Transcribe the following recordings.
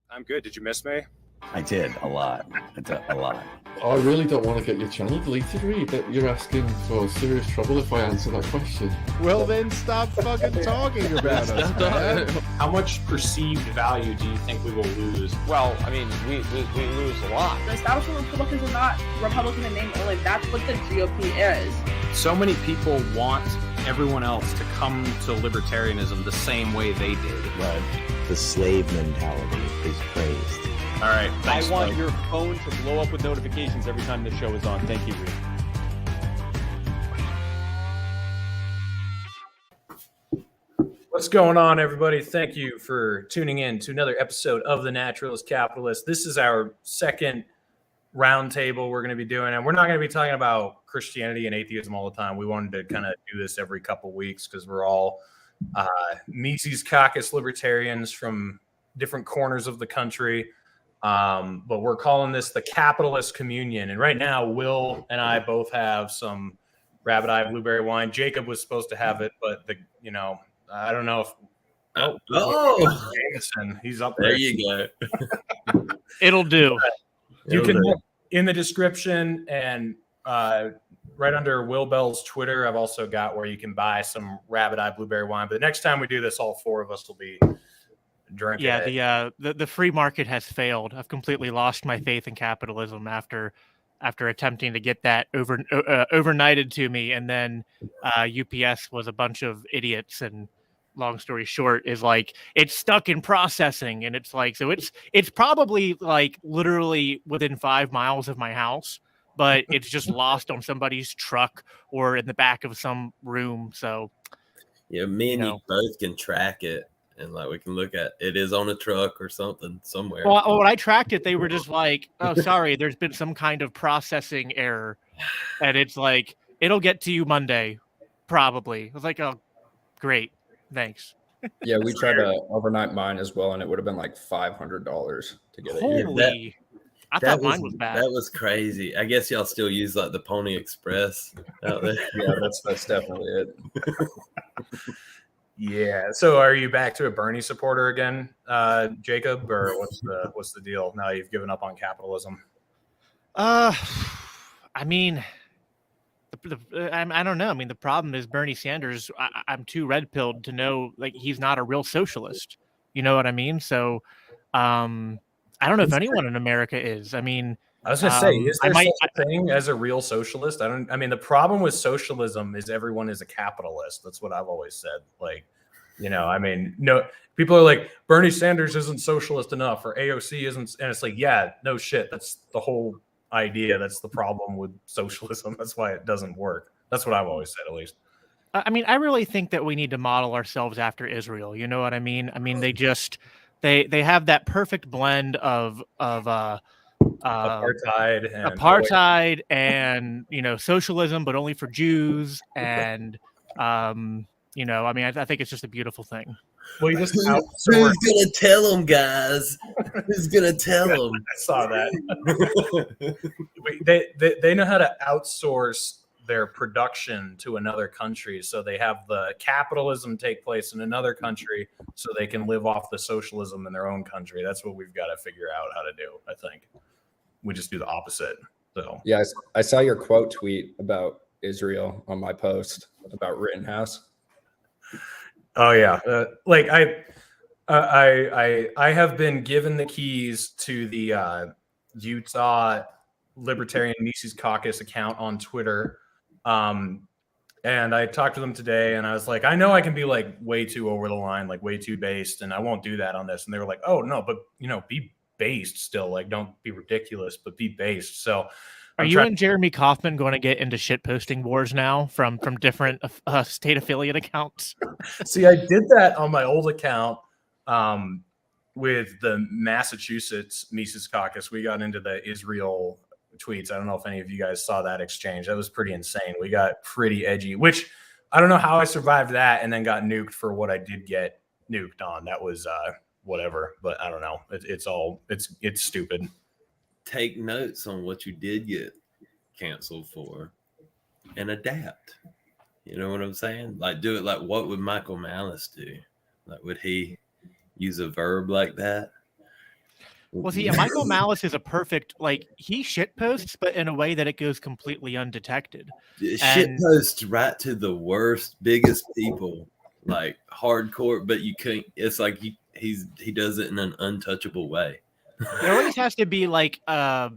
I'm good. Did you miss me? I did a lot. A lot. I really don't want to get your channel deleted, Reed. That you're asking for serious trouble if I answer that question. Well, then stop fucking talking about us, man. How much perceived value do you think we will lose? Well, I mean, we lose a lot. The establishment Republicans are not Republican in name only. That's what the GOP is. So many people want everyone else to come to libertarianism the same way they did. Right. The slave mentality is praised. All right. Thanks, I want Mike. your phone to blow up with notifications every time the show is on. Thank you, Reed. What's going on, everybody? Thank you for tuning in to another episode of the Naturalist-Capitalist. This is our second roundtable we're going to be doing, and we're not going to be talking about Christianity and atheism all the time. We wanted to kind of do this every couple weeks because we're all Mises Caucus libertarians from different corners of the country. But we're calling this the Capitalist Communion. And right now, Will and I both have some Rabbit Eye blueberry wine. Jacob was supposed to have it, but I don't know if Jameson, he's up there. There you go. It'll do. You can look in the description and right under Will Bell's Twitter, I've also got where you can buy some Rabbit Eye blueberry wine. But the next time we do this, all four of us will be drinking. Yeah, the free market has failed. I've completely lost my faith in capitalism after attempting to get that overnighted to me, and then UPS was a bunch of idiots. And long story short, is like it's stuck in processing, and it's like so it's probably like literally within 5 miles of my house, but it's just lost on somebody's truck or in the back of some room. So yeah, me and you both can track it. And like we can look at it is on a truck or something somewhere. Well, when I tracked it, they were just like, "Oh, sorry, there's been some kind of processing error," and it's like it'll get to you Monday, probably. I was like, "Oh, great, thanks." Yeah, we tried to overnight mine as well, and it would have been like $500 to get it. Holy! I thought mine was bad. That was crazy. I guess y'all still use like the Pony Express out there. Yeah, that's definitely it. Yeah. So, are you back to a Bernie supporter again, Jacob, or what's the deal now you've given up on capitalism? I mean, I don't know. I mean, the problem is Bernie Sanders. I'm too red-pilled to know like he's not a real socialist. You know what I mean? So, I don't know if anyone in America is. I mean, I was going to say, is there such a thing as a real socialist? I mean, the problem with socialism is everyone is a capitalist. That's what I've always said. Like, I mean, no, people are like, Bernie Sanders isn't socialist enough or AOC isn't. And it's like, yeah, no shit. That's the whole idea. That's the problem with socialism. That's why it doesn't work. That's what I've always said, at least. I mean, I really think that we need to model ourselves after Israel. You know what I mean? I mean, they have that perfect blend of apartheid and socialism, but only for Jews, and I mean, I think it's just a beautiful thing. Well, you just who's gonna tell them, guys? Who's gonna tell them? I saw that. they know how to outsource their production to another country, so they have the capitalism take place in another country, so they can live off the socialism in their own country. That's what we've got to figure out how to do. I think we just do the opposite. So yeah, I saw your quote tweet about Israel on my post about Rittenhouse. Oh yeah, like I have been given the keys to the Utah Libertarian Mises Caucus account on Twitter. And I talked to them today and I was like, I know I can be like way too over the line, like way too based, and I won't do that on this. And they were like, oh no, but be based still, like don't be ridiculous, but be based. So are you and Jeremy Kauffman going to get into shit posting wars now from different state affiliate accounts? See, I did that on my old account with the Massachusetts Mises Caucus. We got into the Israel tweets. I don't know if any of you guys saw that exchange. That was pretty insane. We got pretty edgy, which I don't know how I survived that and then got nuked for what I did get nuked on. That was whatever, but I don't know. It's stupid. Take notes on what you did get canceled for and adapt. You know what I'm saying? Like do it like what would Michael Malice do? Like would he use a verb like that? Well, see, Michael Malice is a perfect, like, he shit posts, but in a way that it goes completely undetected. Shit And posts right to the worst, biggest people, like hardcore, but you can't. It's like he does it in an untouchable way. there always has to be like a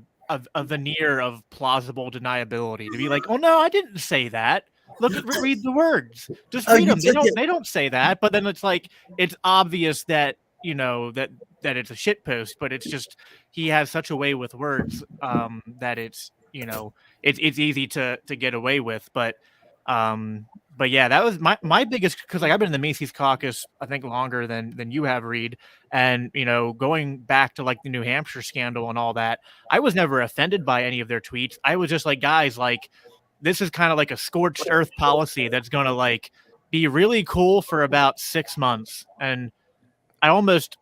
veneer of plausible deniability to be like, oh no, I didn't say that. Look at read the words. Just Oh, read you them. took it. They don't say that. But then it's like it's obvious that that it's a shit post. But it's just he has such a way with words that it's it's easy to get away with. But yeah, that was my biggest, because like I've been in the Macy's caucus I think longer than you have, Reed, and going back to like the New Hampshire scandal and all that, I was never offended by any of their tweets. I was just like, guys, like this is kind of like a scorched earth policy that's gonna like be really cool for about 6 months. And I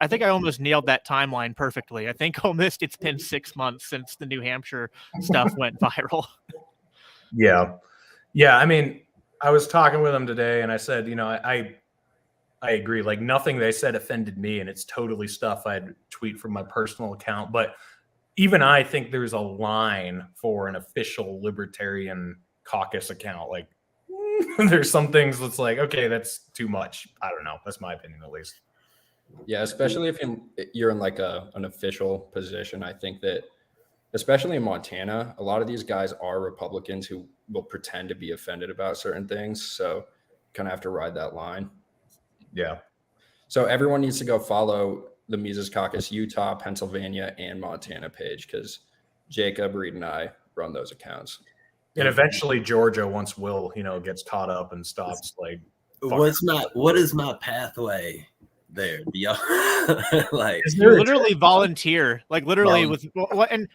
think I almost nailed that timeline perfectly. I think almost it's been 6 months since the New Hampshire stuff went viral. Yeah. I mean, I was talking with him today, and I said, I agree. Like nothing they said offended me, and it's totally stuff I'd tweet from my personal account. But even I think there's a line for an official Libertarian caucus account. Like there's some things that's like, okay, that's too much. I don't know. That's my opinion, at least. Yeah, especially if you're in like an official position. I think that, especially in Montana, a lot of these guys are Republicans who will pretend to be offended about certain things. So kind of have to ride that line. Yeah. So everyone needs to go follow the Mises Caucus Utah, Pennsylvania, and Montana page, because Jacob, Reed, and I run those accounts. And eventually Georgia, once Will, gets caught up and stops like What is my pathway there? Do y'all like you literally volunteer, like literally with what? And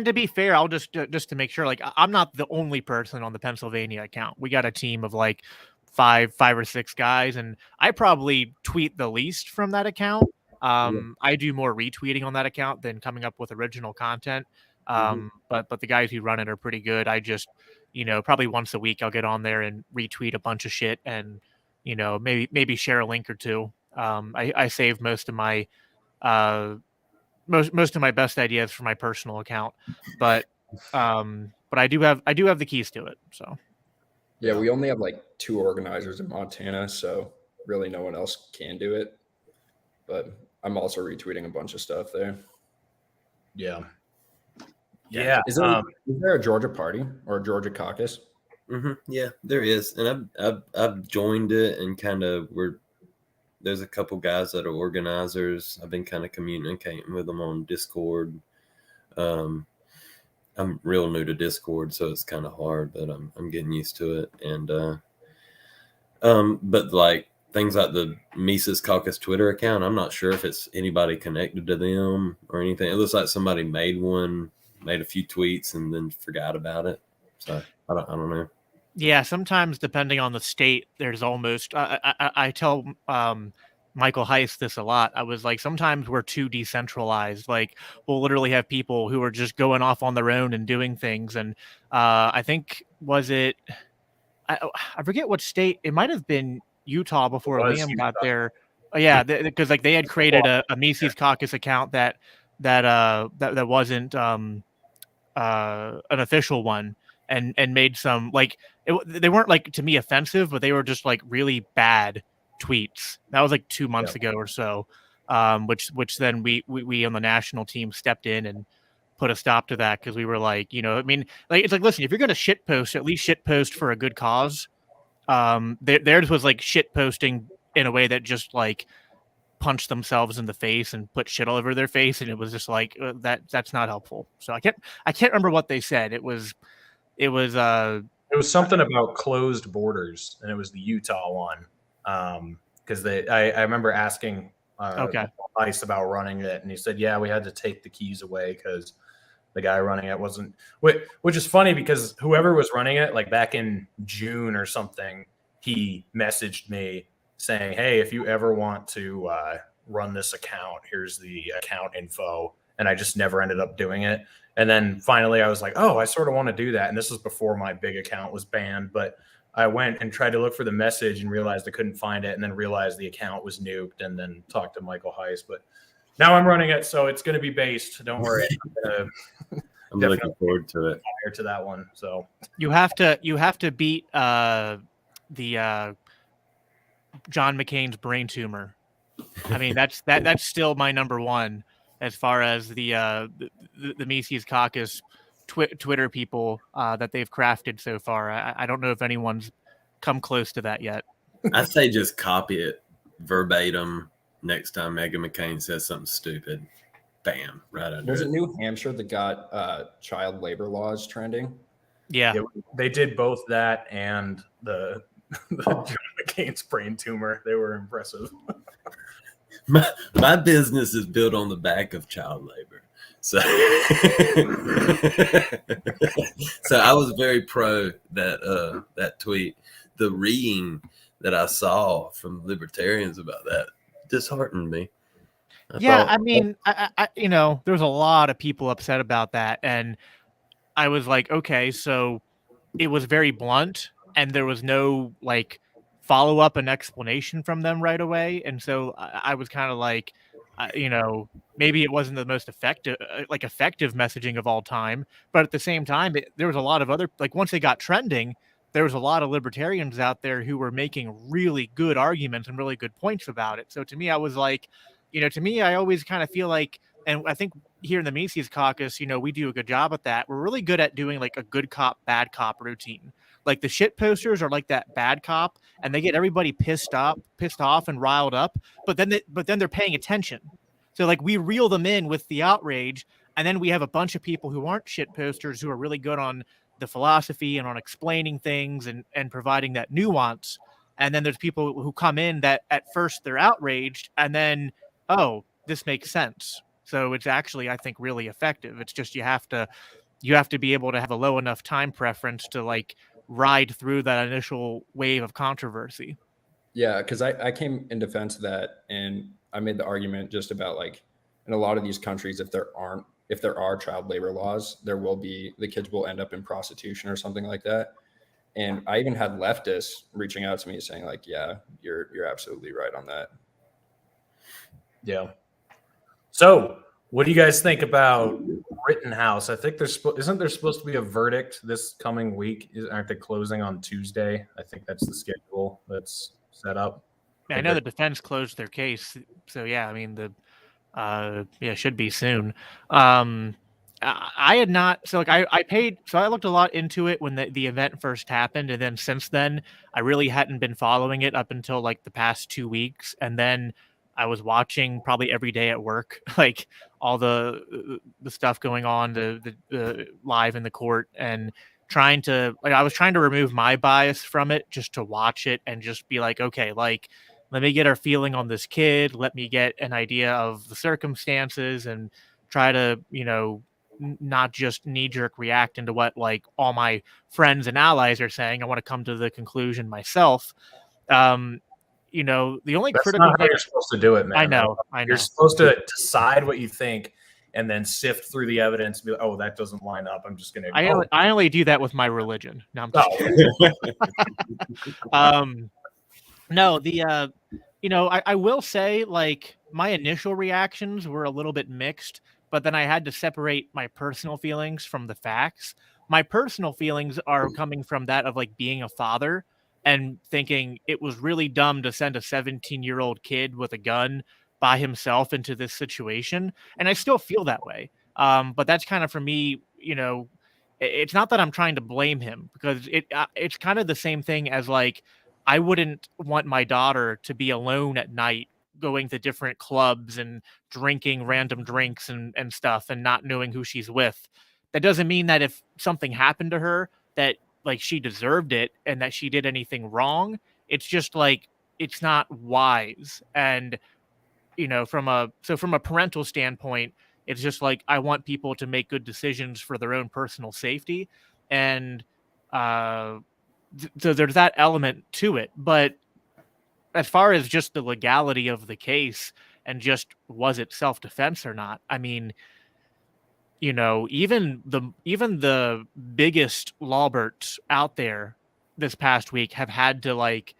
to be fair, I'll just to make sure, like I'm not the only person on the Pennsylvania account. We got a team of like five or six guys, and I probably tweet the least from that account. I do more retweeting on that account than coming up with original content. But the guys who run it are pretty good. I just, probably once a week I'll get on there and retweet a bunch of shit and, maybe share a link or two. I save most of my most of my best ideas for my personal account, but I do have the keys to it. So yeah, we only have like 2 organizers in Montana, so really no one else can do it. But I'm also retweeting a bunch of stuff there. Yeah. Is there a Georgia party or a Georgia caucus? Yeah, there is, and I've joined it, and kind of there's a couple guys that are organizers. I've been kind of communicating with them on Discord. I'm real new to Discord, so it's kind of hard, but I'm getting used to it. And but like things like the Mises Caucus Twitter account, I'm not sure if it's anybody connected to them or anything. It looks like somebody made a few tweets and then forgot about it. So I don't know. Yeah, sometimes depending on the state, there's almost I tell Michael Heiss this a lot. I was like, sometimes we're too decentralized. Like we'll literally have people who are just going off on their own and doing things. And I think I forget what state. It might have been Utah before Liam got there. Yeah, because like they had created a Mises Caucus account that wasn't an official one, and made some like they weren't like to me offensive, but they were just like really bad tweets. That was like 2 months ago or so, which then we on the national team stepped in and put a stop to that, because we were like, I mean, like it's like, listen, if you're gonna shit post, at least shit post for a good cause. Theirs was like shit posting in a way that just like punched themselves in the face and put shit all over their face, and it was just like that's not helpful. So I can't remember what they said. It was something about closed borders, and it was the Utah one. Because I remember asking Ice about running it, and he said, yeah, we had to take the keys away because the guy running it wasn't, which is funny because whoever was running it, like back in June or something, he messaged me saying, hey, if you ever want to run this account, here's the account info. And I just never ended up doing it. And then finally I was like, oh, I sort of want to do that. And this was before my big account was banned, but I went and tried to look for the message and realized I couldn't find it, and then realized the account was nuked, and then talked to Michael Heiss. But Now I'm running it, so it's going to be based. Don't worry. I'm looking forward to it. Prior to that one, so You have to beat the John McCain's brain tumor. I mean, that's still my number one as far as the Mises Caucus Twitter people that they've crafted so far. I don't know if anyone's come close to that yet. I say just copy it verbatim next time Meghan McCain says something stupid. Bam, right under Was it. it New Hampshire that got child labor laws trending? Yeah. They did both that and the John McCain's brain tumor. They were impressive. My business is built on the back of child labor. So, so I was very pro that tweet. The reading that I saw from libertarians about that disheartened me. I mean, I there's a lot of people upset about that, and I was like, okay, so it was very blunt, and there was no like follow up and explanation from them right away, and so I was kind of like, maybe it wasn't the most effective messaging of all time, but at the same time, there was a lot of other, like, once they got trending, there was a lot of libertarians out there who were making really good arguments and really good points about it. So to me, I was like, I always kind of feel like, and I think here in the Mises Caucus, we do a good job at that. We're really good at doing like a good cop, bad cop routine. Like the shit posters are like that bad cop, and they get everybody pissed off and riled up, but then they're paying attention. So like we reel them in with the outrage, and then we have a bunch of people who aren't shit posters who are really good on the philosophy and on explaining things and providing that nuance. And then there's people who come in that at first they're outraged, and then, oh, this makes sense. So it's actually, I think, really effective. It's just you have to be able to have a low enough time preference to like ride through that initial wave of controversy. Yeah, because I came in defense of that, and I made the argument just about like in a lot of these countries, if there are child labor laws, the kids will end up in prostitution or something like that. And I even had leftists reaching out to me saying like, yeah, you're absolutely right on that. Yeah. So, what do you guys think about Rittenhouse? I think isn't there supposed to be a verdict this coming week? Aren't they closing on Tuesday? I think that's the schedule that's set up. I know the defense closed their case, so yeah, I mean it should be soon. I had not, so like I paid, so I looked a lot into it when the event first happened, and then since then I really hadn't been following it up until like the past 2 weeks, and then I was watching probably every day at work, like all the stuff going on, the live in the court, and I was trying to remove my bias from it just to watch it and just be like, okay, like let me get a feeling on this kid, let me get an idea of the circumstances, and try to not just knee-jerk react into what like all my friends and allies are saying. I want to come to the conclusion myself. The only That's critical not how you're supposed to do it, man. I know. You're supposed to decide what you think and then sift through the evidence and be like, oh, that doesn't line up. I'm just gonna I only do that with my religion. No, I'm just kidding. No, I will say, like, my initial reactions were a little bit mixed, but then I had to separate my personal feelings from the facts. My personal feelings are coming from that of like being a father and thinking it was really dumb to send a 17-year-old kid with a gun by himself into this situation. And I still feel that way. But that's kind of, for me, it's not that I'm trying to blame him, because it's kind of the same thing as like, I wouldn't want my daughter to be alone at night going to different clubs and drinking random drinks and stuff and not knowing who she's with. That doesn't mean that if something happened to her that like she deserved it and that she did anything wrong. It's just like, it's not wise. And, from a parental standpoint, it's just like, I want people to make good decisions for their own personal safety. And, so there's that element to it. But as far as just the legality of the case and just was it self-defense or not, I mean, even the biggest lawbirds out there this past week have had to like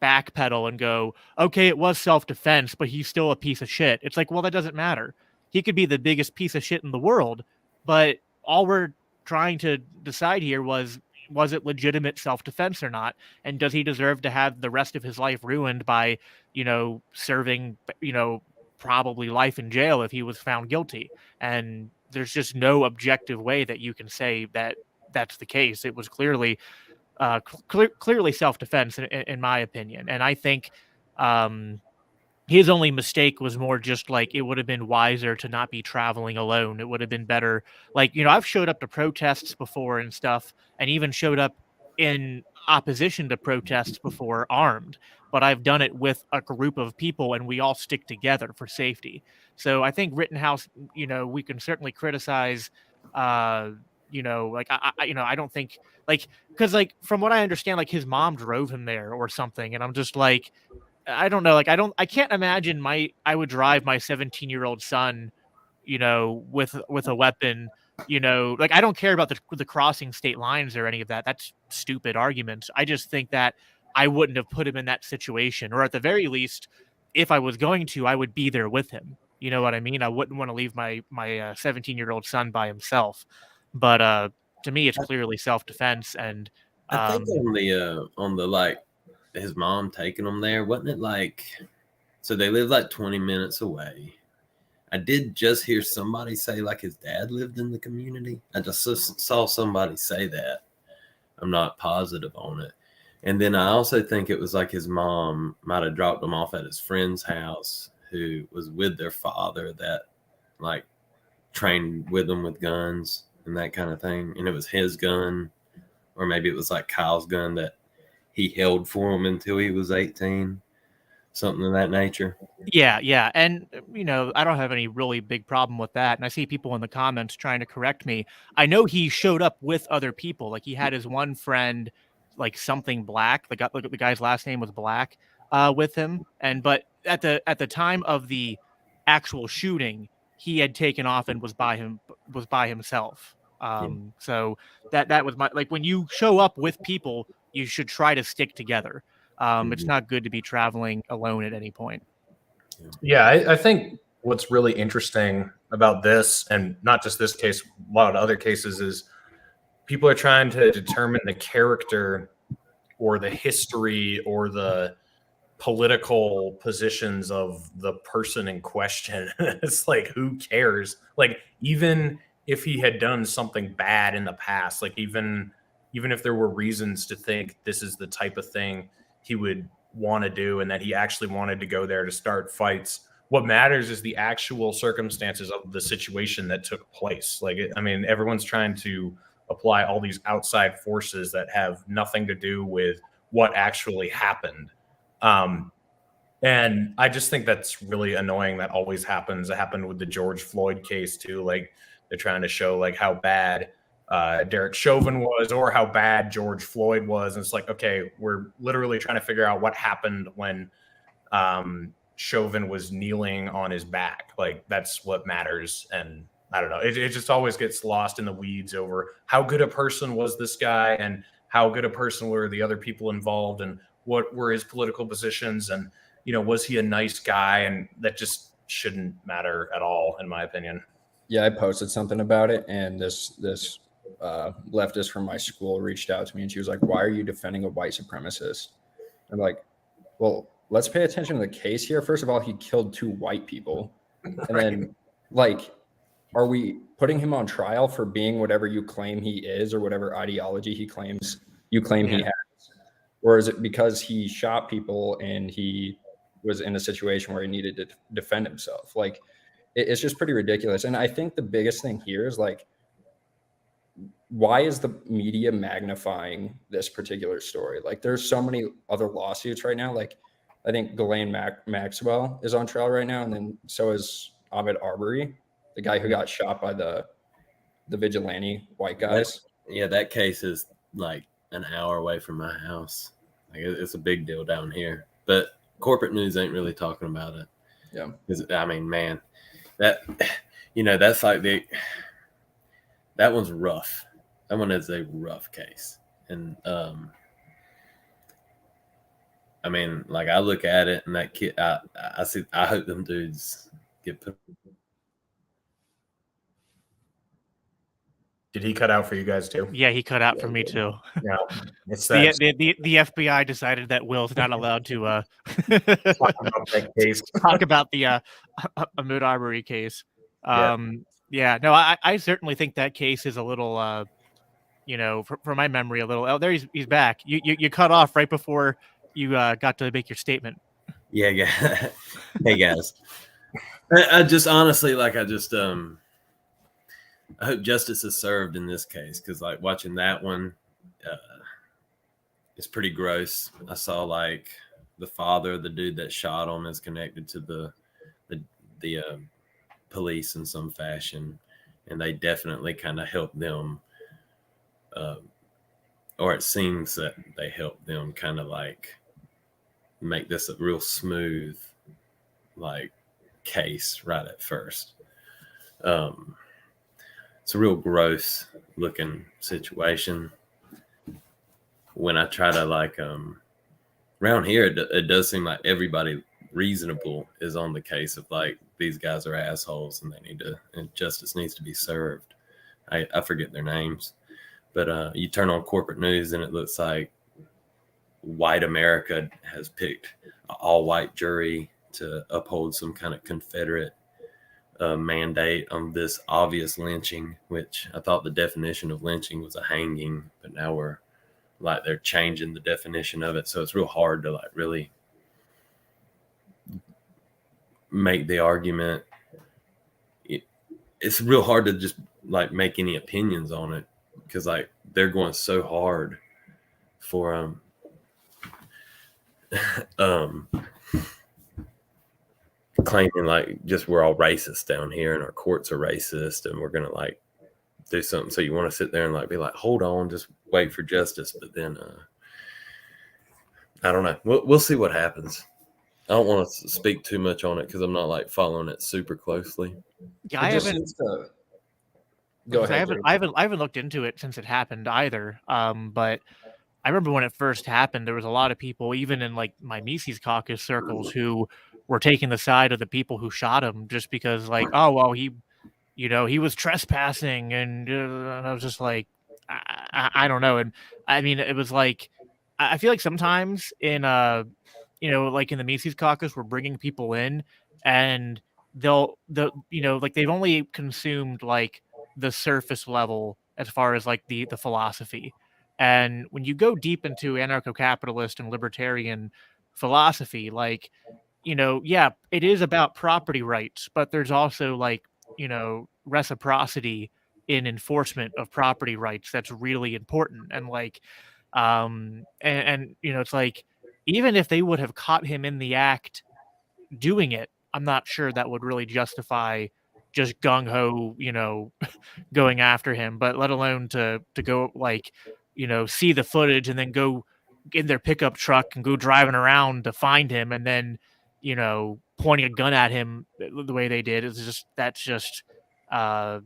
backpedal and go, okay, it was self-defense, but he's still a piece of shit. It's like, well, that doesn't matter. He could be the biggest piece of shit in the world, but all we're trying to decide here was it legitimate self-defense or not? And does he deserve to have the rest of his life ruined by, serving, probably life in jail if he was found guilty? And there's just no objective way that you can say that that's the case. It was clearly clearly self-defense in my opinion. And I think his only mistake was more just like, it would have been wiser to not be traveling alone. It would have been better. Like, I've showed up to protests before and stuff, and even showed up in opposition to protests before armed, but I've done it with a group of people and we all stick together for safety. So I think Rittenhouse, we can certainly criticize, I don't think, because from what I understand, like his mom drove him there or something. And I'm just like, I don't know. I can't imagine I would drive my 17-year-old son, with a weapon, I don't care about the crossing state lines or any of that. That's stupid arguments. I just think that I wouldn't have put him in that situation, or at the very least, if I was going to, I would be there with him. You know what I mean? I wouldn't want to leave my 17-year-old son by himself. But to me, it's clearly self-defense. And I think on the his mom taking him there, wasn't it so they live 20 minutes away. I did just hear somebody say his dad lived in the community. I just saw somebody say that. I'm not positive on it. And then I also think it was his mom might have dropped him off at his friend's house, who was with their father that trained with them with guns and that kind of thing. And it was his gun, or maybe it was Kyle's gun that he held for him until he was 18, something of that nature. Yeah. And, I don't have any really big problem with that. And I see people in the comments trying to correct me. I know he showed up with other people. He had his one friend, something Black. The guy's last name was Black, with him. But at the time of the actual shooting, he had taken off and was by himself. So that was my, when you show up with people, you should try to stick together. It's not good to be traveling alone at any point. Yeah, I think what's really interesting about this, and not just this case, a lot of other cases, is people are trying to determine the character or the history or the political positions of the person in question. It's who cares? Even if he had done something bad in the past, even if there were reasons to think this is the type of thing he would want to do and that he actually wanted to go there to start fights, what matters is the actual circumstances of the situation that took place. Everyone's trying to apply all these outside forces that have nothing to do with what actually happened. And I just think that's really annoying. That always happens. It happened with the George Floyd case too. They're trying to show how bad Derek Chauvin was or how bad George Floyd was. And it's okay, we're literally trying to figure out what happened when Chauvin was kneeling on his back. That's what matters. And I don't know. It just always gets lost in the weeds over how good a person was this guy and how good a person were the other people involved and what were his political positions. And, was he a nice guy? And that just shouldn't matter at all, in my opinion. Yeah, I posted something about it, and this leftist from my school reached out to me, and she was like, "Why are you defending a white supremacist?" I'm like, "Well, let's pay attention to the case here. First of all, he killed 2 white people, and then are we putting him on trial for being whatever you claim he is or whatever ideology he claims he has, or is it because he shot people and he was in a situation where he needed to defend himself?" It's just pretty ridiculous. And I think the biggest thing here is why is the media magnifying this particular story? There's so many other lawsuits right now. I think Ghislaine Maxwell is on trial right now. And then so is Ahmaud Arbery, the guy who got shot by the vigilante white guys. That case is an hour away from my house. It's a big deal down here, but corporate news ain't really talking about it. Yeah. Man, that, that's that one's rough. That one is a rough case. And I mean, like I look at it and that kid, I see. I hope them dudes get put. Did he cut out for you guys too? Yeah, he cut out for me too. Yeah, it's The, that the FBI decided that Will's not allowed to talk about that case. talk about the Ahmaud Arbery case. Yeah. Yeah, no, I certainly think that case is a little, from my memory, a little. Oh, there he's back. You cut off right before you got to make your statement. Yeah, yeah. Hey guys, I just honestly like I hope justice is served in this case because like watching that one, it's pretty gross. I saw like the father, the dude that shot him, is connected to the police in some fashion, and they definitely kind of helped them, or it seems that they helped them kind of like make this a real smooth like case right at first. It's a real gross looking situation. When I try to like around here, it does seem like everybody reasonable is on the case of like these guys are assholes and and justice needs to be served. I forget their names, but you turn on corporate news and it looks like white America has picked an all-white jury to uphold some kind of Confederate mandate on this obvious lynching, which I thought the definition of lynching was a hanging, but now we're like they're changing the definition of it, so it's real hard to like really make the argument. It's real hard to just like make any opinions on it because like they're going so hard for claiming like just we're all racist down here and our courts are racist and we're gonna like do something. So you want to sit there and like be like, hold on, just wait for justice. But then I don't know. We'll see what happens. I don't want to speak too much on it because I'm not like following it super closely. Yeah, I haven't. Go ahead. I haven't looked into it since it happened either. But I remember when it first happened, there was a lot of people, even in like my Mises caucus circles, who were taking the side of the people who shot him just because, like, oh well, he was trespassing, and I was just like, I don't know. And I mean, it was like, I feel like sometimes in like in the Mises caucus, we're bringing people in, and like they've only consumed like the surface level as far as like the philosophy. And when you go deep into anarcho-capitalist and libertarian philosophy, like, yeah, it is about property rights, but there's also like, reciprocity in enforcement of property rights that's really important. And like, and it's like, even if they would have caught him in the act doing it, I'm not sure that would really justify just gung-ho, going after him, but let alone to go like, see the footage and then go in their pickup truck and go driving around to find him and then, pointing a gun at him the way they did. That's just to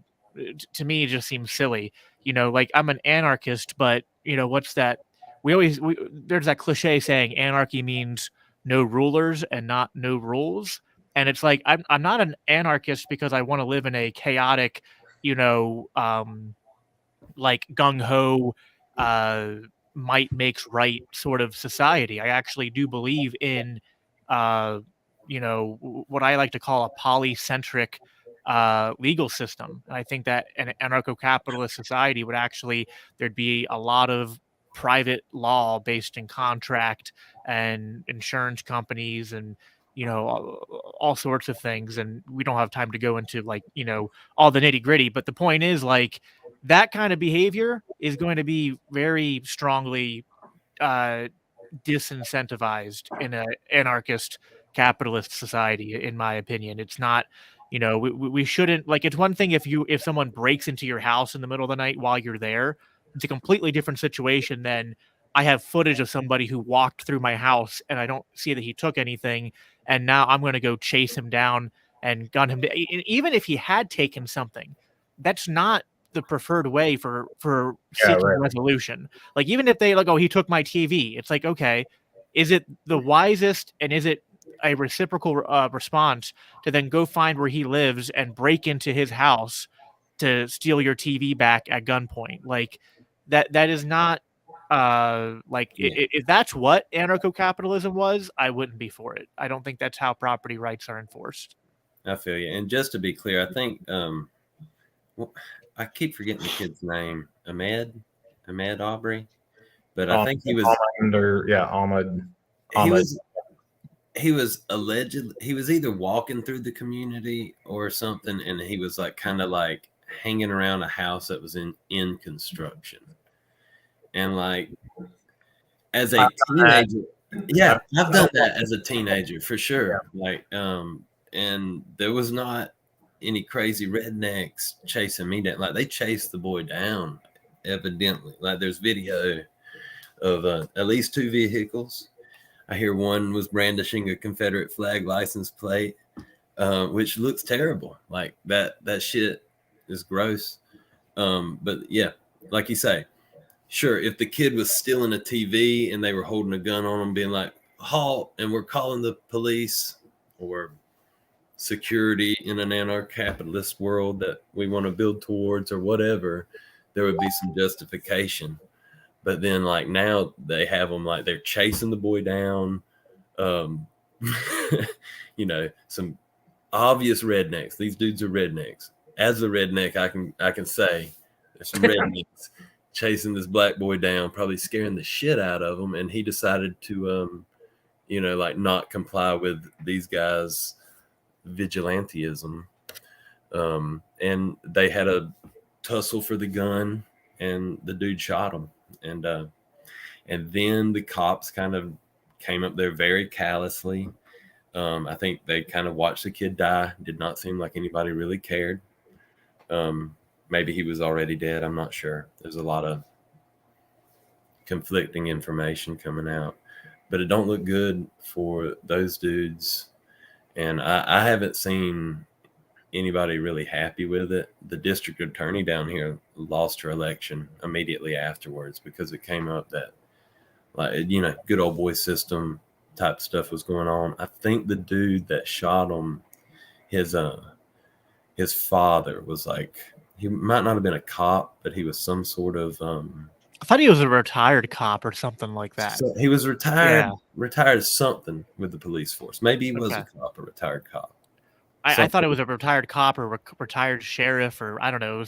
me, it just seems silly. Like I'm an anarchist, but what's that? There's that cliche saying anarchy means no rulers and not no rules. And it's like, I'm not an anarchist because I want to live in a chaotic, like gung-ho, might makes right sort of society. I actually do believe in, what I like to call a polycentric legal system. And I think that an anarcho-capitalist society there'd be a lot of private law based in contract and insurance companies and all sorts of things, and we don't have time to go into like all the nitty-gritty, but the point is like that kind of behavior is going to be very strongly disincentivized in an anarchist capitalist society, in my opinion. It's not, we shouldn't, like, it's one thing if someone breaks into your house in the middle of the night while you're there. It's a completely different situation than I have footage of somebody who walked through my house and I don't see that he took anything, and now I'm going to go chase him down and gun him. Even if he had taken something, that's not the preferred way for seeking resolution. Like, even if they like, oh, he took my TV, it's like, okay, is it the wisest and is it a reciprocal response to then go find where he lives and break into his house to steal your TV back at gunpoint? Like that is not like if that's what anarcho-capitalism was, I wouldn't be for it. I don't think that's how property rights are enforced. I feel you. And just to be clear, I think I keep forgetting the kid's name. Ahmed Aubrey, but I think he was Ahmed. He was alleged. He was either walking through the community or something, and he was like kind of like hanging around a house that was in construction. And like as a teenager, yeah, I've done that as a teenager for sure. Like and there was not any crazy rednecks chasing me down. Like they chased the boy down, evidently. Like there's video of at least 2 vehicles. I hear one was brandishing a Confederate flag license plate, which looks terrible. Like that shit is gross. But yeah, like you say, sure, if the kid was stealing a TV and they were holding a gun on him, being like, halt, and we're calling the police or security in an anarcho-capitalist world that we want to build towards or whatever, there would be some justification. But then like now they have them like they're chasing the boy down. You know, some obvious rednecks. These dudes are rednecks. As a redneck, I can say there's some rednecks chasing this black boy down, probably scaring the shit out of him. And he decided to, you know, like not comply with these guys' vigilantism. And they had a tussle for the gun, and the dude shot him. And then the cops kind of came up there very callously. I think they kind of watched the kid die. Did not seem like anybody really cared. Maybe he was already dead. I'm not sure. There's a lot of conflicting information coming out, but it don't look good for those dudes. And I haven't seen anybody really happy with it. The district attorney down here lost her election immediately afterwards because it came up that, like, you know, good old boy system type stuff was going on. I think the dude that shot him, his father was like, he might not have been a cop, but he was some sort of I thought he was a retired cop or something like that. So he was retired something with the police force. Maybe he was a cop, a retired cop. I thought it was a retired cop or retired sheriff, or I don't know.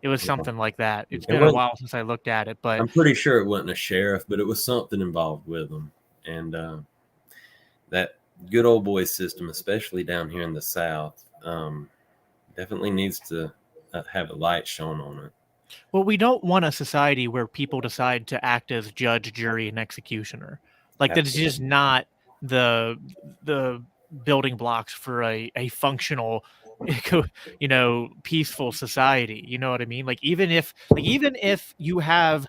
It was something like that. It's been a while since I looked at it, but I'm pretty sure it wasn't a sheriff, but it was something involved with them. And that good old boy system, especially down here in the South, definitely needs to have a light shone on it. Well, we don't want a society where people decide to act as judge, jury, and executioner. Like that's just not the building blocks for a functional, you know, peaceful society. You know what I mean? Like even if you have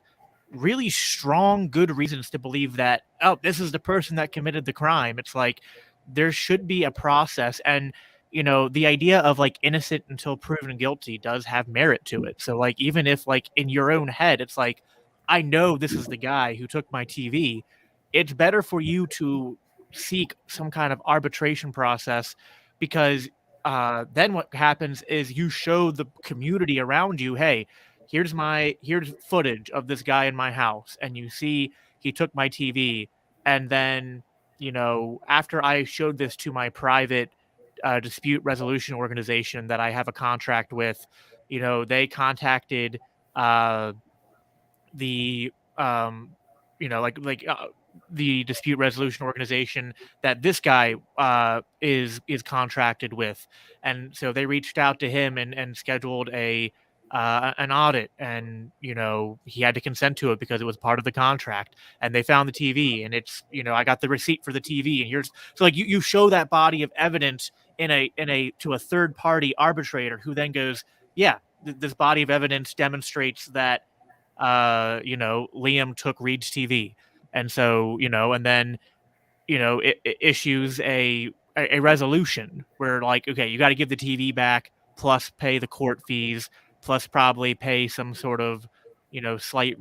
really strong, good reasons to believe that, oh, this is the person that committed the crime, it's like there should be a process. And you know, the idea of like innocent until proven guilty does have merit to it. So like even if like in your own head it's like, I know this is the guy who took my TV, it's better for you to seek some kind of arbitration process, because then what happens is you show the community around you, hey, here's footage of this guy in my house, and you see he took my TV. And then, you know, after I showed this to my private dispute resolution organization that I have a contract with, you know, they contacted the you know, the dispute resolution organization that this guy is contracted with, and so they reached out to him and scheduled an audit, and you know, he had to consent to it because it was part of the contract, and they found the TV, and it's, you know, I got the receipt for the TV, and here's, so like you show that body of evidence to a third party arbitrator who then goes, yeah, this body of evidence demonstrates that you know, Liam took Reed's TV. And so, you know, and then, you know, it issues a resolution where like, okay, you got to give the TV back plus pay the court fees plus probably pay some sort of, slight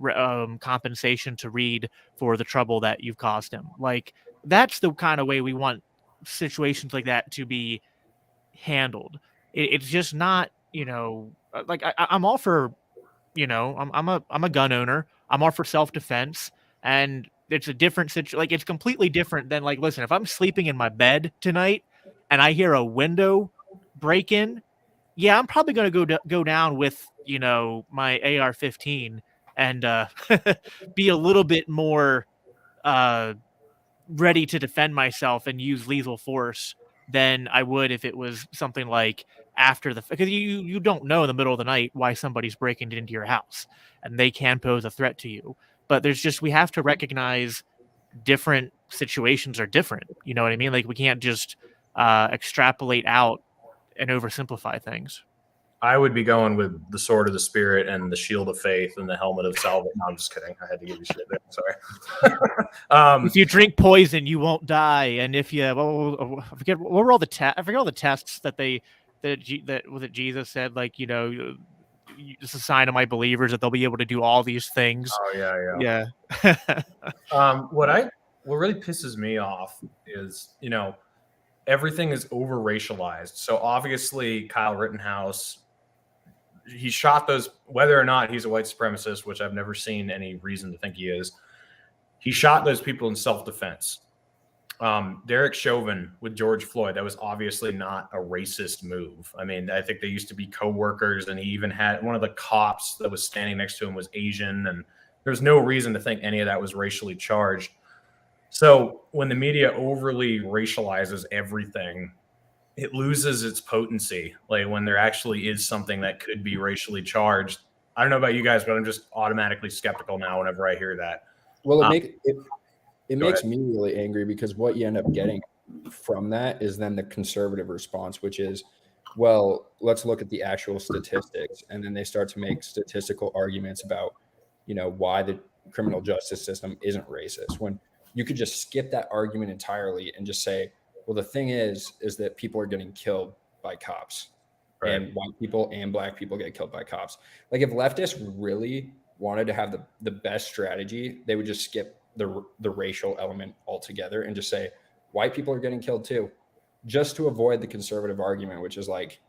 compensation to Reed for the trouble that you've caused him. Like, that's the kind of way we want situations like that to be handled. It's just not, like I'm all for, I'm a gun owner. I'm all for self-defense, and it's a different situation. Like, it's completely different than, like, listen, if I'm sleeping in my bed tonight and I hear a window break in, yeah, I'm probably going to go down with, my AR-15 and be a little bit more ready to defend myself and use lethal force than I would if it was something like after because you don't know in the middle of the night why somebody's breaking into your house, and they can pose a threat to you. But we have to recognize different situations are different. You know what I mean? Like, we can't just extrapolate out and oversimplify things. I would be going with the sword of the spirit and the shield of faith and the helmet of salvation. No, I'm just kidding. I had to give you shit there. Sorry. If you drink poison, you won't die. And if you, I forget what were all the I forget all the tests that was it Jesus said, like, it's a sign of my believers that they'll be able to do all these things. Oh yeah. What really pisses me off is, everything is over racialized. So obviously Kyle Rittenhouse, he shot those, whether or not he's a white supremacist, which I've never seen any reason to think he is. He shot those people in self-defense. Derek Chauvin with George Floyd, that was obviously not a racist move. I mean, I think they used to be co-workers, and he even had one of the cops that was standing next to him was Asian, and there's no reason to think any of that was racially charged. So when the media overly racializes everything, it loses its potency. Like, when there actually is something that could be racially charged. I don't know about you guys, but I'm just automatically skeptical now whenever I hear that. Well, it makes me really angry, because what you end up getting from that is then the conservative response, which is, well, let's look at the actual statistics. And then they start to make statistical arguments about, why the criminal justice system isn't racist, when you could just skip that argument entirely and just say, well, the thing is that people are getting killed by cops, right? And white people and black people get killed by cops. Like, if leftists really wanted to have the best strategy, they would just skip the racial element altogether and just say white people are getting killed too, just to avoid the conservative argument, which is like,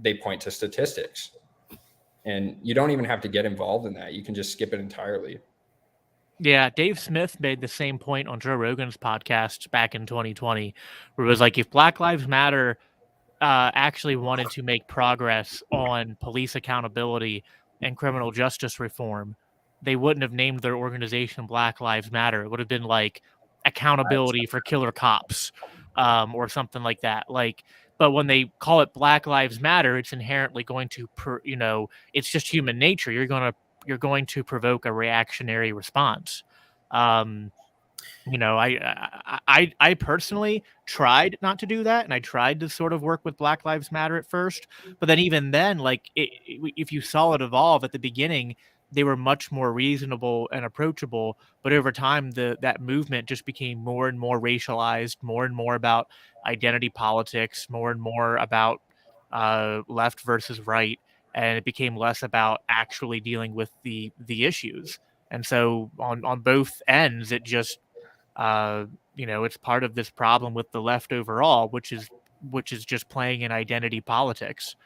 they point to statistics, and you don't even have to get involved in that. You can just skip it entirely. Yeah, Dave Smith made the same point on Joe Rogan's podcast back in 2020, where it was like, if Black Lives Matter actually wanted to make progress on police accountability and criminal justice reform, they wouldn't have named their organization Black Lives Matter. It would have been like Accountability for Killer Cops, or something like that. Like, but when they call it Black Lives Matter, it's inherently going to, it's just human nature. You're going to provoke a reactionary response. I personally tried not to do that, and I tried to sort of work with Black Lives Matter at first, but then even then, like, if you saw it evolve at the beginning, they were much more reasonable and approachable, but over time that movement just became more and more racialized, more and more about identity politics, more and more about left versus right, and it became less about actually dealing with the issues. And so on both ends, it just it's part of this problem with the left overall, which is just playing in identity politics,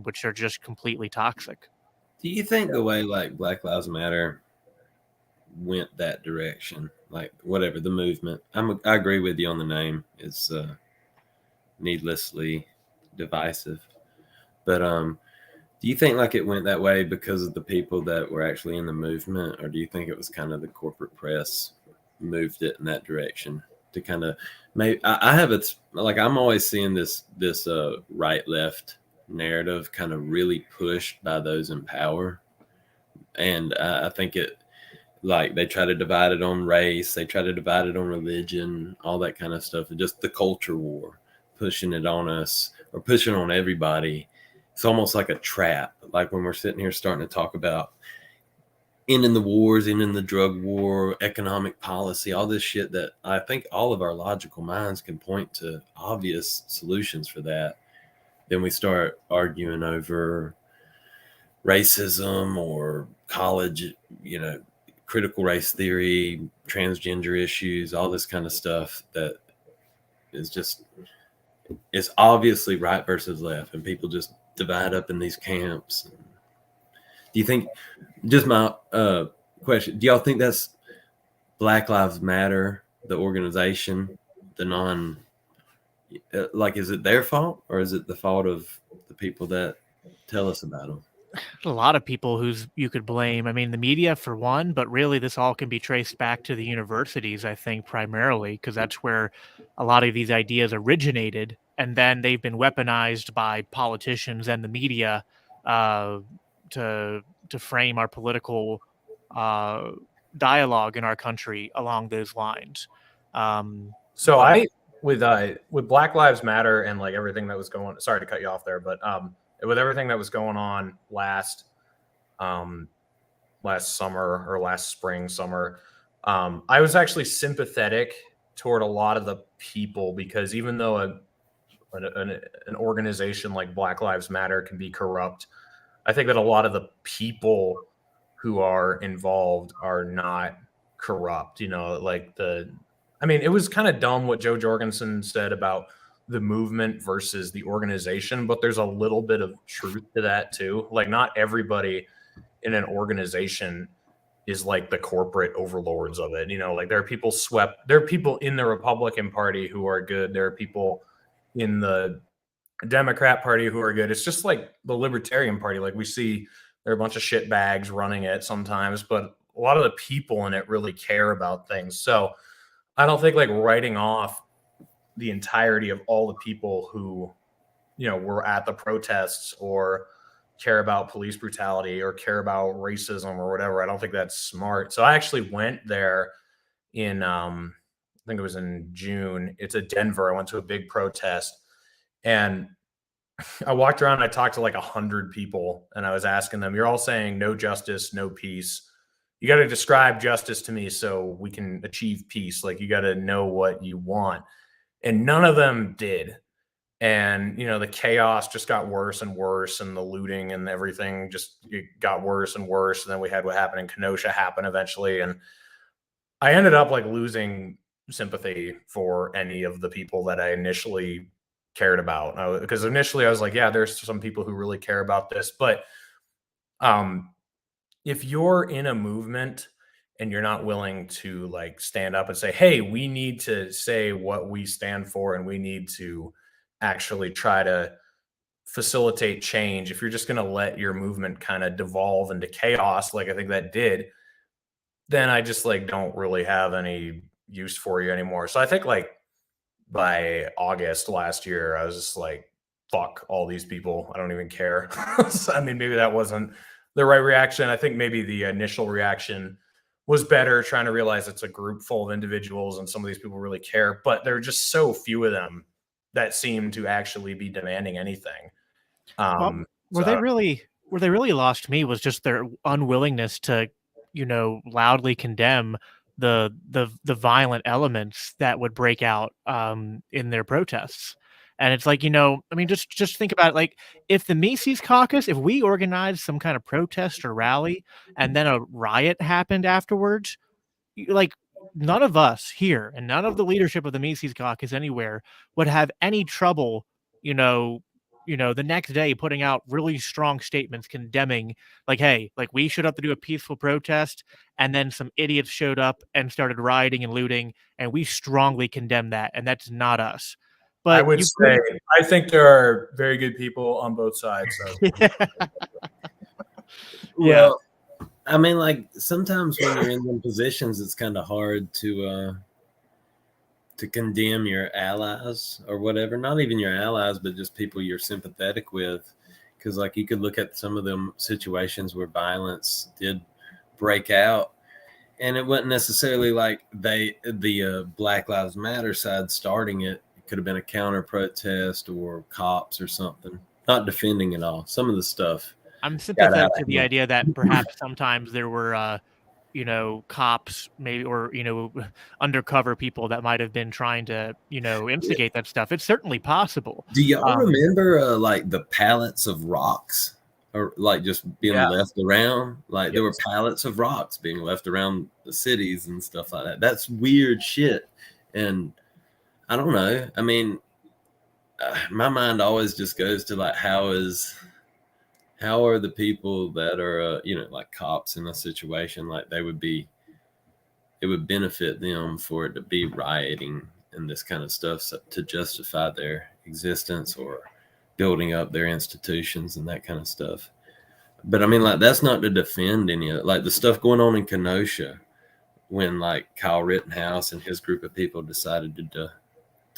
which are just completely toxic. Do you think the way like Black Lives Matter went that direction, like whatever the movement, I agree with you on the name. It's needlessly divisive, but do you think like it went that way because of the people that were actually in the movement, or do you think it was kind of the corporate press moved it in that direction to kind of maybe? I have it's like I'm always seeing this right left narrative kind of really pushed by those in power, and I think it, like, they try to divide it on race, they try to divide it on religion, all that kind of stuff, and just the culture war, pushing it on us or pushing on everybody. It's almost like a trap. Like when we're sitting here starting to talk about ending the wars, ending the drug war, economic policy, all this shit that I think all of our logical minds can point to obvious solutions for that. Then we start arguing over racism or college, critical race theory, transgender issues, all this kind of stuff that is just, it's obviously right versus left, and people just divide up in these camps. Do you think, just my question, do y'all think that's Black Lives Matter, the organization, the non, is it their fault, or is it the fault of the people that tell us about them? A lot of people who's you could blame. I mean, the media for one, but really this all can be traced back to the universities, I think, primarily, because that's where a lot of these ideas originated, and then they've been weaponized by politicians and the media to frame our political dialogue in our country along those lines. So with Black Lives Matter and like everything that was going, sorry to cut you off there, but with everything that was going on last summer or last spring, summer, I was actually sympathetic toward a lot of the people, because even though an organization like Black Lives Matter can be corrupt, I think that a lot of the people who are involved are not corrupt. It was kind of dumb what Joe Jorgensen said about the movement versus the organization, but there's a little bit of truth to that too. Like, not everybody in an organization is like the corporate overlords of it. There are people there are people in the Republican Party who are good. There are people in the Democrat Party who are good. It's just like the Libertarian Party. Like, we see there are a bunch of shit bags running it sometimes, but a lot of the people in it really care about things. So I don't think like writing off the entirety of all the people who, were at the protests or care about police brutality or care about racism or whatever. I don't think that's smart. So I actually went there in, I think it was in June. It's in Denver. I went to a big protest, and I walked around and I talked to like 100 people, and I was asking them, you're all saying no justice, no peace. You got to describe justice to me so we can achieve peace. Like, you got to know what you want. And none of them did. And, the chaos just got worse and worse, and the looting and everything it got worse and worse. And then we had what happened in Kenosha happen eventually. And I ended up like losing sympathy for any of the people that I initially cared about. Because initially I was like, yeah, there's some people who really care about this. But if you're in a movement and you're not willing to like stand up and say, hey, we need to say what we stand for, and we need to actually try to facilitate change, if you're just going to let your movement kind of devolve into chaos, like I think that did, then I just like don't really have any use for you anymore. So I think like by August last year, I was just like, fuck all these people. I don't even care. So, I mean, maybe that wasn't the right reaction. I think maybe the initial reaction was better, trying to realize it's a group full of individuals and some of these people really care, but there are just so few of them that seem to actually be demanding anything. Where they really lost me was just their unwillingness to, loudly condemn the violent elements that would break out in their protests. And it's like, just think about it. Like, if the Mises Caucus, if we organized some kind of protest or rally and then a riot happened afterwards, like, none of us here and none of the leadership of the Mises Caucus anywhere would have any trouble, the next day putting out really strong statements condemning, like, hey, like, we showed up to do a peaceful protest, and then some idiots showed up and started rioting and looting, and we strongly condemn that, and that's not us. But I would say, I think there are very good people on both sides. So. Yeah. Well, I mean, like, sometimes when you're in them positions, it's kind of hard to condemn your allies or whatever. Not even your allies, but just people you're sympathetic with. Because, like, you could look at some of them situations where violence did break out, and it wasn't necessarily like the Black Lives Matter side starting it. Could have been a counter protest or cops or something. Not defending it all. Some of the stuff. I'm sympathetic to the idea that perhaps sometimes there were, cops maybe, or, undercover people that might have been trying to, instigate that stuff. It's certainly possible. Do y'all remember like the pallets of rocks or like just being Yeah. left around. Like there were Yes. pallets of rocks being left around the cities and stuff like that. That's weird shit. And I don't know. I mean, my mind always just goes to like, how are the people that are, like cops in a situation, like it would benefit them for it to be rioting and this kind of stuff, so, to justify their existence or building up their institutions and that kind of stuff. But I mean, like, that's not to defend any of it. Like the stuff going on in Kenosha when like Kyle Rittenhouse and his group of people decided to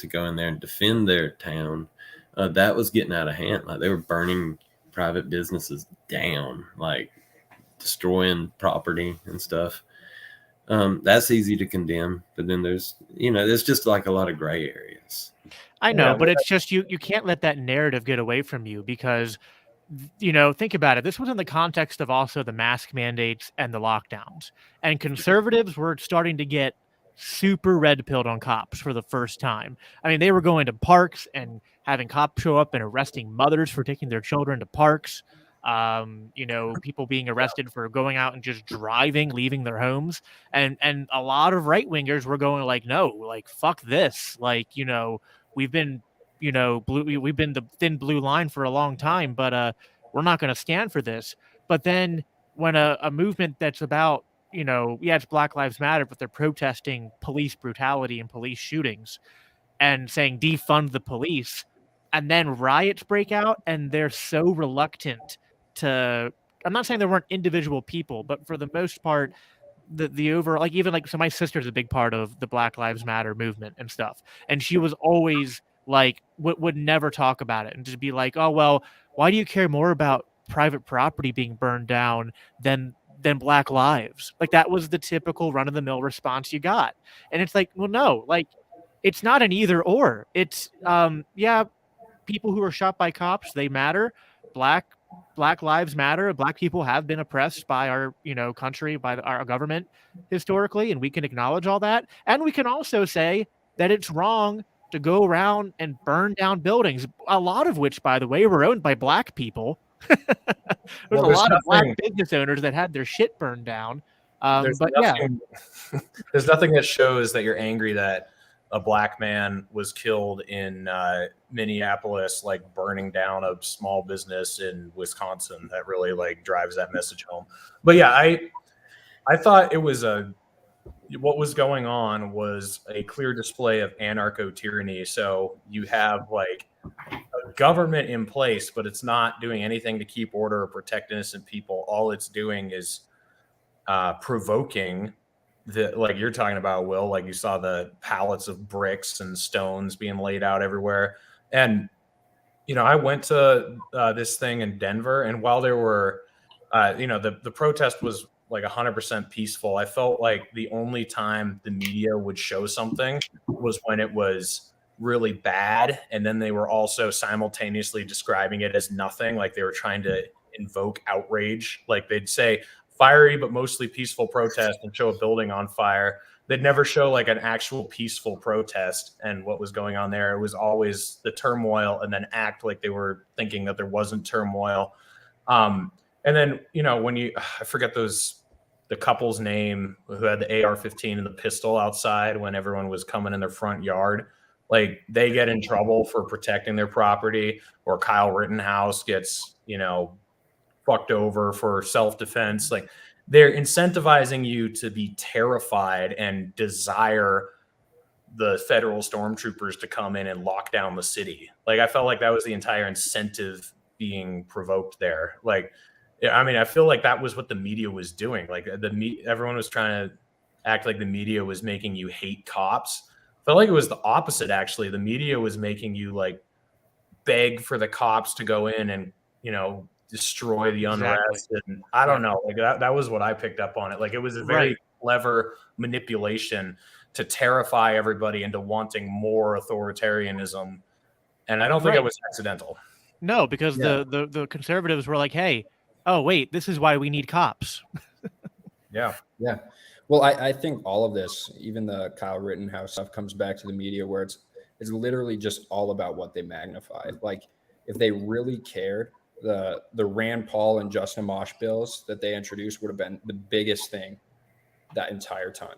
go in there and defend their town, that was getting out of hand. Like they were burning private businesses down, like destroying property and stuff. That's easy to condemn, but then there's just like a lot of gray areas. I know, Yeah, but it's just you can't let that narrative get away from you because think about it. This was in the context of also the mask mandates and the lockdowns. And conservatives were starting to get super red pilled on cops for the first time. I mean, they were going to parks and having cops show up and arresting mothers for taking their children to parks. People being arrested for going out and just driving, leaving their homes. And a lot of right wingers were going like, no, like, fuck this. Like, we've been we've been the thin blue line for a long time, but we're not going to stand for this. But then when a movement that's about, it's Black Lives Matter, but they're protesting police brutality and police shootings and saying defund the police, and then riots break out and they're so reluctant to, I'm not saying there weren't individual people, but for the most part, the over, like, even like, so my sister's a big part of the Black Lives Matter movement and stuff, and she was always like would never talk about it and just be like, oh well, why do you care more about private property being burned down than Black lives? Like, that was the typical run-of-the-mill response you got. And it's like, well, no, like, it's not an either or. It's people who are shot by cops, they matter. Black lives matter. Black people have been oppressed by our, country, by our government historically, and we can acknowledge all that. And we can also say that it's wrong to go around and burn down buildings, a lot of which, by the way, were owned by Black people. There's a lot of Black business owners that had their shit burned down. There's nothing that shows that you're angry that a Black man was killed in Minneapolis, like burning down a small business in Wisconsin. That really like drives that message home. But yeah, I thought it was what was going on was a clear display of anarcho-tyranny. So you have like a government in place, but it's not doing anything to keep order or protect innocent people. All it's doing is provoking like you're talking about, Will, like you saw the pallets of bricks and stones being laid out everywhere. And, I went to this thing in Denver, and while there were, the protest was like 100% peaceful. I felt like the only time the media would show something was when it was really bad. And then they were also simultaneously describing it as nothing. Like they were trying to invoke outrage. Like they'd say fiery, but mostly peaceful protest and show a building on fire. They'd never show like an actual peaceful protest and what was going on there. It was always the turmoil and then act like they were thinking that there wasn't turmoil. And then, when I forget the couple's name who had the AR-15 and the pistol outside when everyone was coming in their front yard, like they get in trouble for protecting their property, or Kyle Rittenhouse gets, fucked over for self-defense. Like they're incentivizing you to be terrified and desire the federal stormtroopers to come in and lock down the city. Like I felt like that was the entire incentive being provoked there. Like, I mean, I feel like that was what the media was doing. Like everyone was trying to act like the media was making you hate cops. I felt like it was the opposite, actually. The media was making you like beg for the cops to go in and, destroy the unrest. Exactly. And I don't know, like that was what I picked up on it. Like it was a very clever manipulation to terrify everybody into wanting more authoritarianism. And I don't think it was accidental. No, because the conservatives were like, hey, oh, wait, this is why we need cops. Yeah. Well, I think all of this, even the Kyle Rittenhouse stuff, comes back to the media where it's literally just all about what they magnify. Like if they really cared the Rand Paul and Justin Amash bills that they introduced would have been the biggest thing that entire time.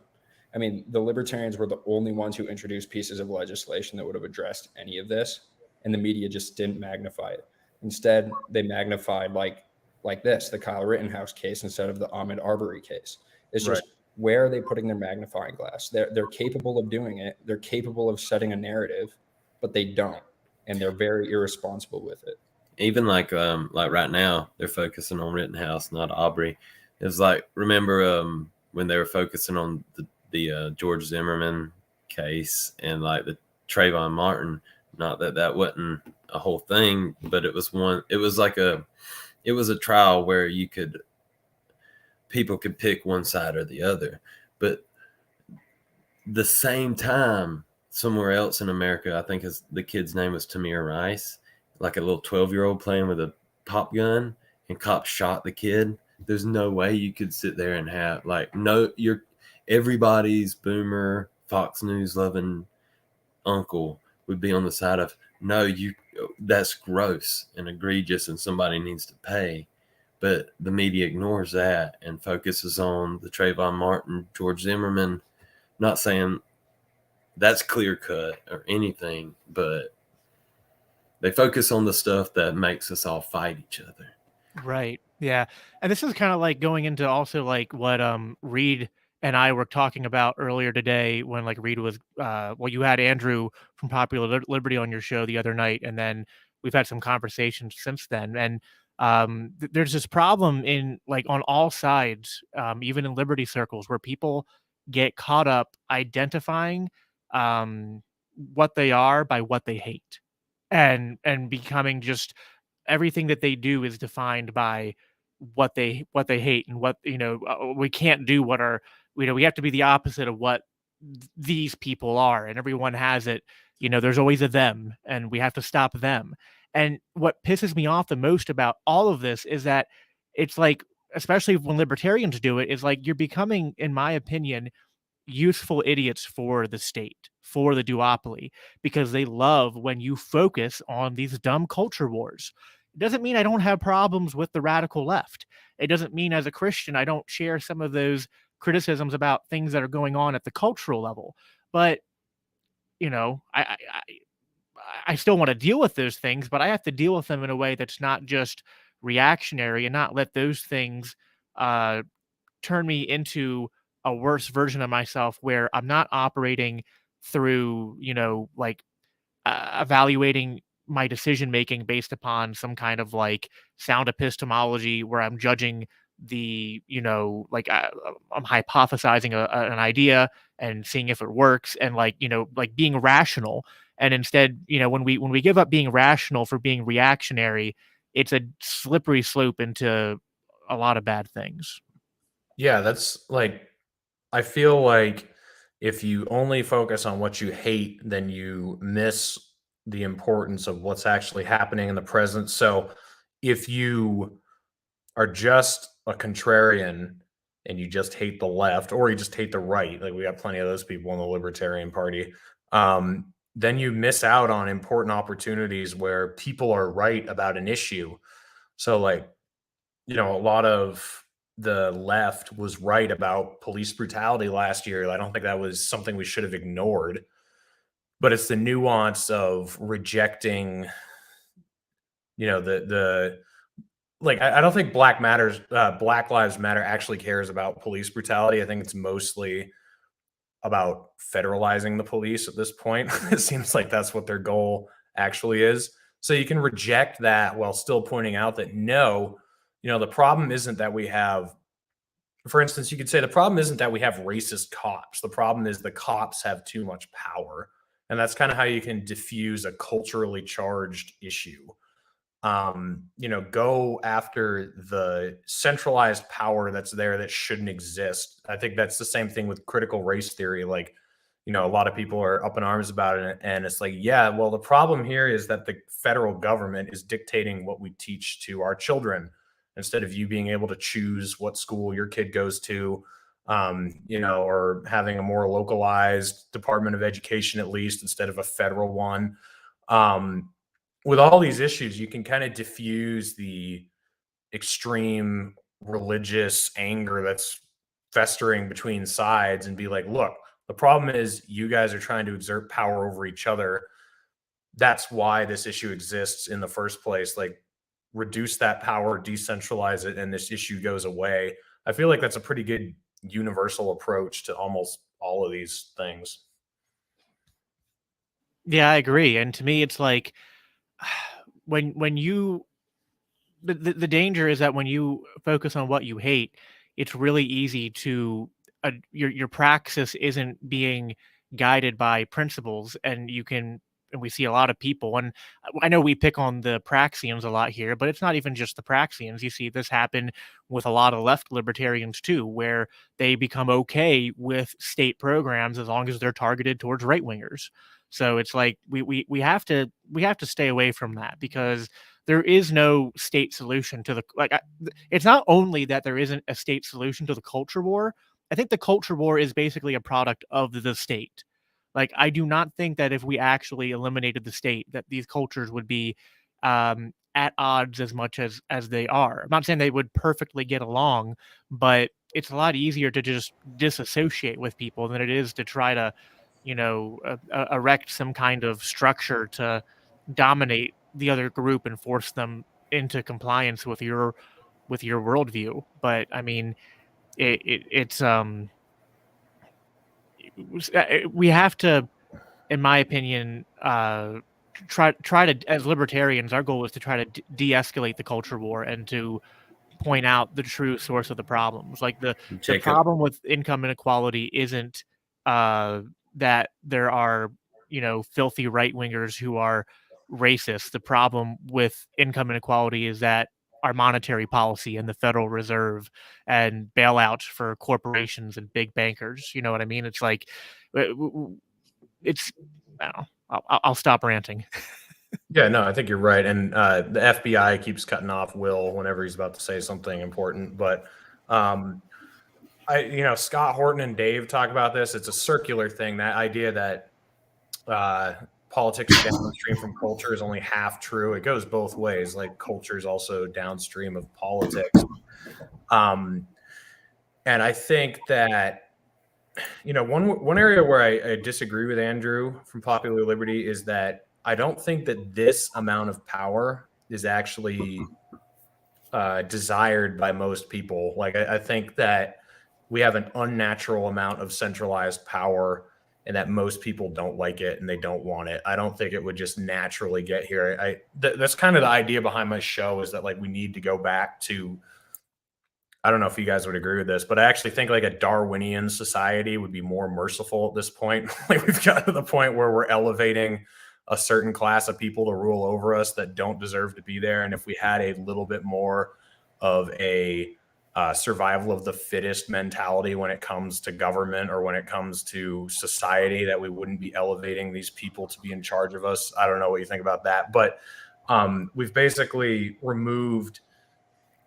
I mean, the libertarians were the only ones who introduced pieces of legislation that would have addressed any of this, and the media just didn't magnify it. Instead, they magnified like this, the Kyle Rittenhouse case instead of the Ahmaud Arbery case. It's just, where are they putting their magnifying glass? They're capable of doing it. They're capable of setting a narrative, but they don't, and they're very irresponsible with it. Even like right now, they're focusing on Rittenhouse, not Aubrey. It's like, remember when they were focusing on the George Zimmerman case and like the Trayvon Martin. Not that that wasn't a whole thing, but it was one. It was like it was a trial where people could pick one side or the other. But the same time, somewhere else in America, I think the kid's name was Tamir Rice, like a little 12-year-old playing with a pop gun, and cops shot the kid. There's no way you could sit there and have everybody's boomer Fox News loving uncle would be on the side of, no, that's gross and egregious and somebody needs to pay. But the media ignores that and focuses on the Trayvon Martin, George Zimmerman. Not saying that's clear cut or anything, but they focus on the stuff that makes us all fight each other. Right. Yeah. And this is kind of like going into also like what Reed and I were talking about earlier today when like Reed was you had Andrew from Popular Liberty on your show the other night, and then we've had some conversations since then. And there's this problem in like on all sides, even in liberty circles, where people get caught up identifying what they are by what they hate, and becoming just everything that they do is defined by what they hate, and what we can't do what are we have to be the opposite of what these people are, and everyone has it. There's always a them, and we have to stop them. And what pisses me off the most about all of this is that it's like, especially when libertarians do it, is like you're becoming, in my opinion, useful idiots for the state, for the duopoly, because they love when you focus on these dumb culture wars. It doesn't mean I don't have problems with the radical left. It doesn't mean as a Christian I don't share some of those criticisms about things that are going on at the cultural level. But I still want to deal with those things, but I have to deal with them in a way that's not just reactionary, and not let those things turn me into a worse version of myself, where I'm not operating through, evaluating my decision making based upon some kind of like sound epistemology, where I'm judging the, I'm hypothesizing an idea and seeing if it works, and like being rational. And instead, when we give up being rational for being reactionary, it's a slippery slope into a lot of bad things. Yeah, that's like, I feel like if you only focus on what you hate, then you miss the importance of what's actually happening in the present. So if you are just a contrarian and you just hate the left, or you just hate the right, like we got plenty of those people in the Libertarian Party, then you miss out on important opportunities where people are right about an issue. So like, a lot of the left was right about police brutality last year. I don't think that was something we should have ignored, but it's the nuance of rejecting, I don't think Black Lives Matter actually cares about police brutality. I think it's mostly about federalizing the police at this point. It seems like that's what their goal actually is. So you can reject that while still pointing out that no, the problem isn't that we have, for instance, you could say the problem isn't that we have racist cops. The problem is the cops have too much power. And that's kind of how you can diffuse a culturally charged issue. Go after the centralized power that's there that shouldn't exist. I think that's the same thing with critical race theory. Like, a lot of people are up in arms about it. And it's like, yeah, well, the problem here is that the federal government is dictating what we teach to our children, instead of you being able to choose what school your kid goes to, or having a more localized Department of Education, at least, instead of a federal one. with all these issues, you can kind of diffuse the extreme religious anger that's festering between sides and be like, look, the problem is you guys are trying to exert power over each other. That's why this issue exists in the first place. Like, reduce that power, decentralize it, and this issue goes away. I feel like that's a pretty good universal approach to almost all of these things. Yeah, I agree. And to me, it's like when you the danger is that when you focus on what you hate, it's really easy to your praxis isn't being guided by principles, and we see a lot of people, and I know we pick on the Praxians a lot here, but it's not even just the Praxians. You see this happen with a lot of left libertarians too, where they become okay with state programs as long as they're targeted towards right wingers. So it's like we have to stay away from that, because there is no state solution to the it's not only that there isn't a state solution to the culture war. I think the culture war is basically a product of the state. Like, I do not think that if we actually eliminated the state, that these cultures would be at odds as much as they are. I'm not saying they would perfectly get along, but it's a lot easier to just disassociate with people than it is to try to, erect some kind of structure to dominate the other group and force them into compliance with your worldview. But I mean, it's we have to, in my opinion, try to, as libertarians, our goal is to try to de-escalate the culture war and to point out the true source of the problems. Like the problem with income inequality isn't that there are filthy right wingers who are racist. The problem with income inequality is that our monetary policy and the Federal Reserve and bailouts for corporations and big bankers. You know what I mean? It's like, it's, I don't know. I'll stop ranting. Yeah, no, I think you're right. And the FBI keeps cutting off Will whenever he's about to say something important. But Scott Horton and Dave talk about this. It's a circular thing. That idea that politics downstream from culture is only half true. It goes both ways. Like, culture is also downstream of politics. And I think that, one area where I disagree with Andrew from Popular Liberty is that I don't think that this amount of power is actually desired by most people. Like, I think that we have an unnatural amount of centralized power, and that most people don't like it and they don't want it. I don't think it would just naturally get here. That's kind of the idea behind my show, is that, like, we need to go back to, I don't know if you guys would agree with this, but I actually think like a Darwinian society would be more merciful at this point. Like, we've got to the point where we're elevating a certain class of people to rule over us that don't deserve to be there. And if we had a little bit more of a survival of the fittest mentality when it comes to government or when it comes to society, that we wouldn't be elevating these people to be in charge of us. I don't know what you think about that, but we've basically removed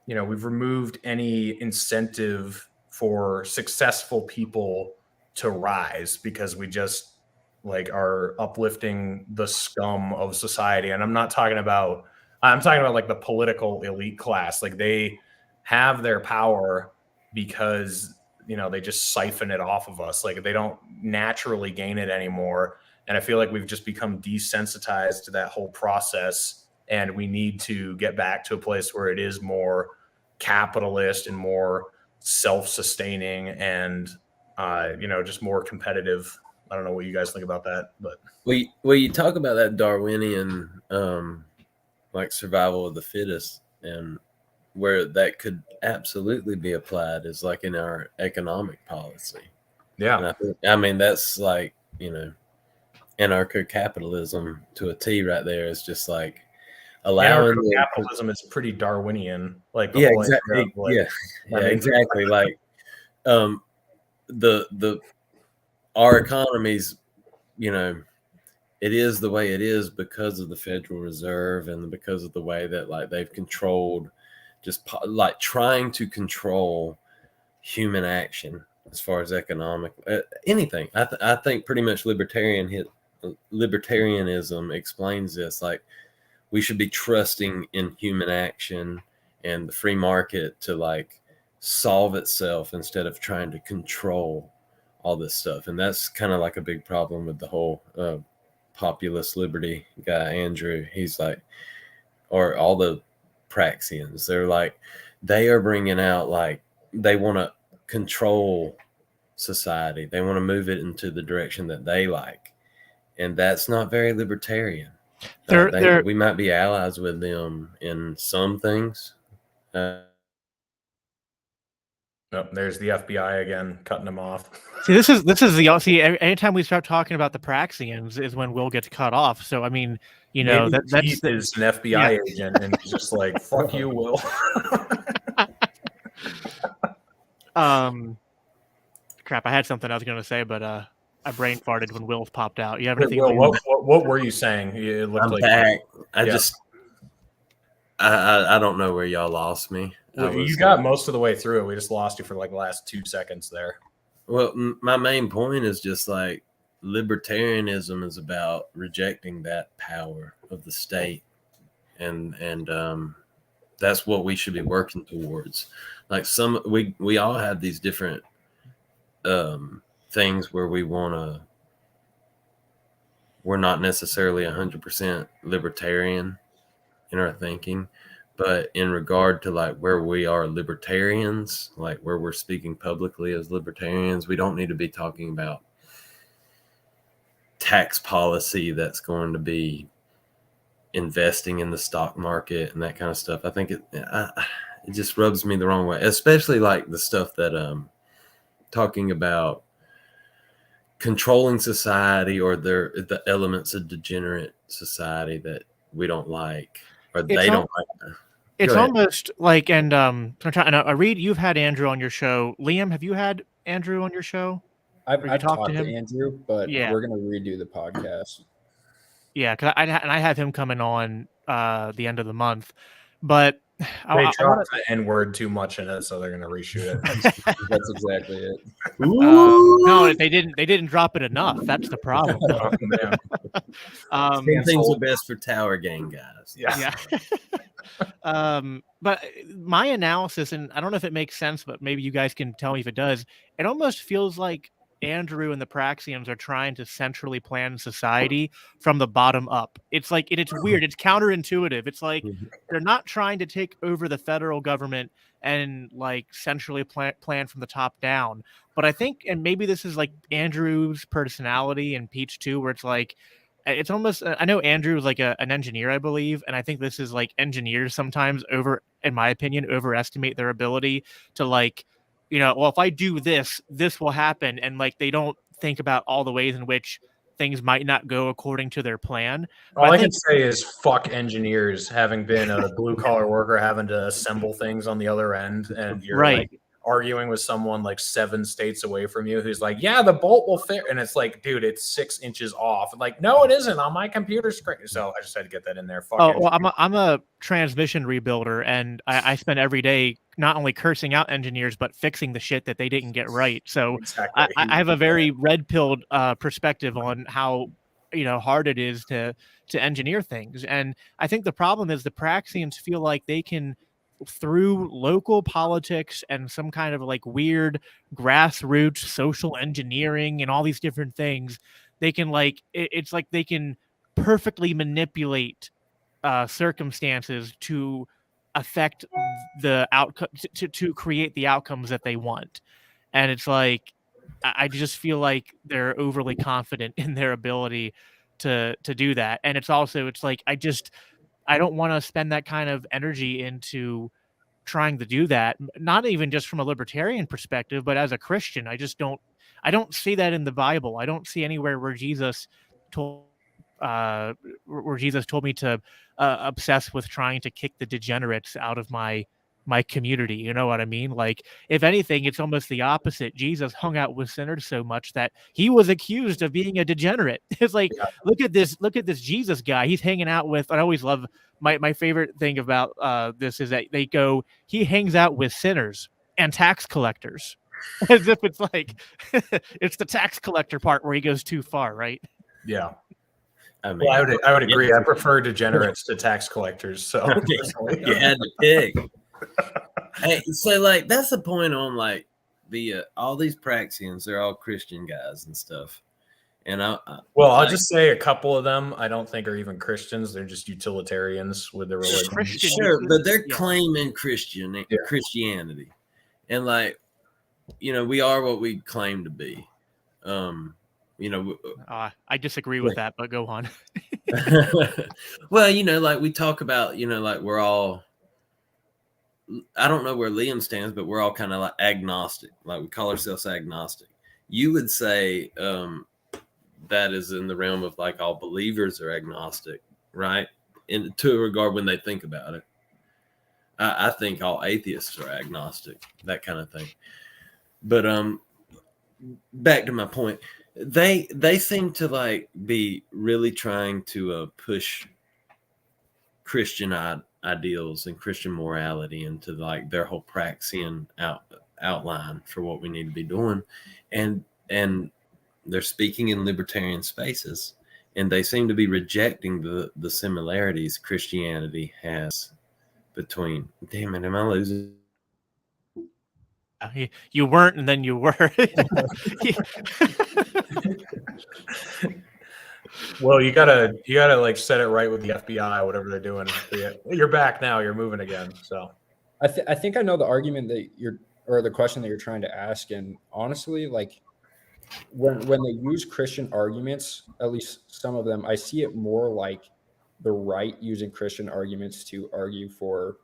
any incentive for successful people to rise, because we just are uplifting the scum of society. And I'm talking about like the political elite class. Like, they have their power because, they just siphon it off of us. Like, they don't naturally gain it anymore. And I feel like we've just become desensitized to that whole process. And we need to get back to a place where it is more capitalist and more self-sustaining and, just more competitive. I don't know what you guys think about that, but you talk about that Darwinian, like survival of the fittest, and where that could absolutely be applied is like in our economic policy. Yeah. And that's like, anarcho-capitalism to a T right there. Is just like allowing capitalism is pretty Darwinian. Like, exactly. Exactly. Like, our economies, it is the way it is because of the Federal Reserve and because of the way that, like, they've controlled, just like trying to control human action as far as economic anything. I think pretty much libertarianism explains this. Like, we should be trusting in human action and the free market to like solve itself instead of trying to control all this stuff. And that's kind of like a big problem with the whole populist liberty guy, Andrew. He's like, or all the Praxians, they're like, they are bringing out like they want to control society. They want to move it into the direction that they like. And that's not very libertarian. We might be allies with them in some things. There's the FBI again, cutting them off. This is the anytime we start talking about the Praxians is when Will gets cut off. So I mean, you know, Maybe that's he is an FBI agent, and he's just like, "Fuck you, Will." Crap, I had something I was going to say, but I brain farted when Will popped out. You have anything? Will, what were you saying? It looked I'm back. I don't know where y'all lost me. You got most of the way through it. We just lost you for like the last 2 seconds there. Well, my main point is just like libertarianism is about rejecting that power of the state, and that's what we should be working towards. Like we all have these different things where we're not necessarily 100% libertarian in our thinking. But in regard to like where we are libertarians, like where we're speaking publicly as libertarians, we don't need to be talking about tax policy that's going to be investing in the stock market and that kind of stuff. I think it just rubs me the wrong way, especially like the stuff that talking about controlling society or the elements of degenerate society that we don't like or they don't like. It's almost like, and Reed, you've had Andrew on your show. Liam, have you had Andrew on your show? I've talked to Andrew, but we're gonna redo the podcast. Yeah, because I have him coming on the end of the month, but they dropped the N-word too much in it, so they're gonna reshoot it. That's exactly it. No, they didn't drop it enough. That's the problem. Things are best for Tower Gang guys. Yeah. But my analysis, and I don't know if it makes sense, but maybe you guys can tell me if it does. It almost feels like Andrew and the Praxians are trying to centrally plan society from the bottom up. It's like it's weird. It's counterintuitive. It's like they're not trying to take over the federal government and like centrally plan from the top down. But I think, and maybe this is like Andrew's personality and Peach too, where it's like, it's almost, I know Andrew is like an engineer, I believe. And I think this is like engineers sometimes in my opinion, overestimate their ability to like, you know, well, if I do this, this will happen. And like, they don't think about all the ways in which things might not go according to their plan. All I can say is fuck engineers, having been a blue collar worker, having to assemble things on the other end. And you're like arguing with someone like 7 states away from you who's like, yeah, the bolt will fit. And it's like, dude, it's 6 inches off. Like, no, it isn't on my computer screen. So I just had to get that in there. Fuck well, I'm a transmission rebuilder, and I spend every day not only cursing out engineers, but fixing the shit that they didn't get right. So exactly. I have a very red-pilled perspective on how, you know, hard it is to engineer things. And I think the problem is the Praxians feel like they can, through local politics and some kind of like weird grassroots social engineering and all these different things, they can like, it's like they can perfectly manipulate circumstances to affect the outcome, to create the outcomes that they want. And it's like, I just feel like they're overly confident in their ability to do that. And it's also, it's like, I don't want to spend that kind of energy into trying to do that, not even just from a libertarian perspective, but as a Christian. I don't see that in the Bible. I don't see anywhere where Jesus told me to obsess with trying to kick the degenerates out of my community. You know what I mean? Like, if anything, it's almost the opposite. Jesus hung out with sinners so much that he was accused of being a degenerate. It's like, look at this Jesus guy. He's hanging out with, I always love my favorite thing about this is that they go, he hangs out with sinners and tax collectors, as if it's like, it's the tax collector part where he goes too far, right? Yeah. I mean, Well, I would agree. I prefer degenerates to tax collectors. So you had to pick. Hey, so like that's the point on like the all these Praxians. They're all Christian guys and stuff. And I'll just say a couple of them I don't think are even Christians. They're just utilitarians with their religion. Christian, sure, but they're yeah. claiming Christianity, and like we are what we claim to be. I disagree with that, but go on. Well, like we talk about, like we're all. I don't know where Liam stands, but we're all kind of like agnostic. Like we call ourselves agnostic. You would say that is in the realm of like all believers are agnostic, right? To a regard when they think about it. I think all atheists are agnostic, that kind of thing. But back to my point, they seem to like be really trying to push Christian ideals and Christian morality into like their whole Praxian outline for what we need to be doing, and they're speaking in libertarian spaces, and they seem to be rejecting the similarities Christianity has between. Damn it, am I losing? You weren't, and then you were. Well, you gotta like set it right with the FBI, whatever they're doing. You're back now. You're moving again. So I think I know the argument that or the question that you're trying to ask. And honestly, like when they use Christian arguments, at least some of them, I see it more like the right using Christian arguments to argue for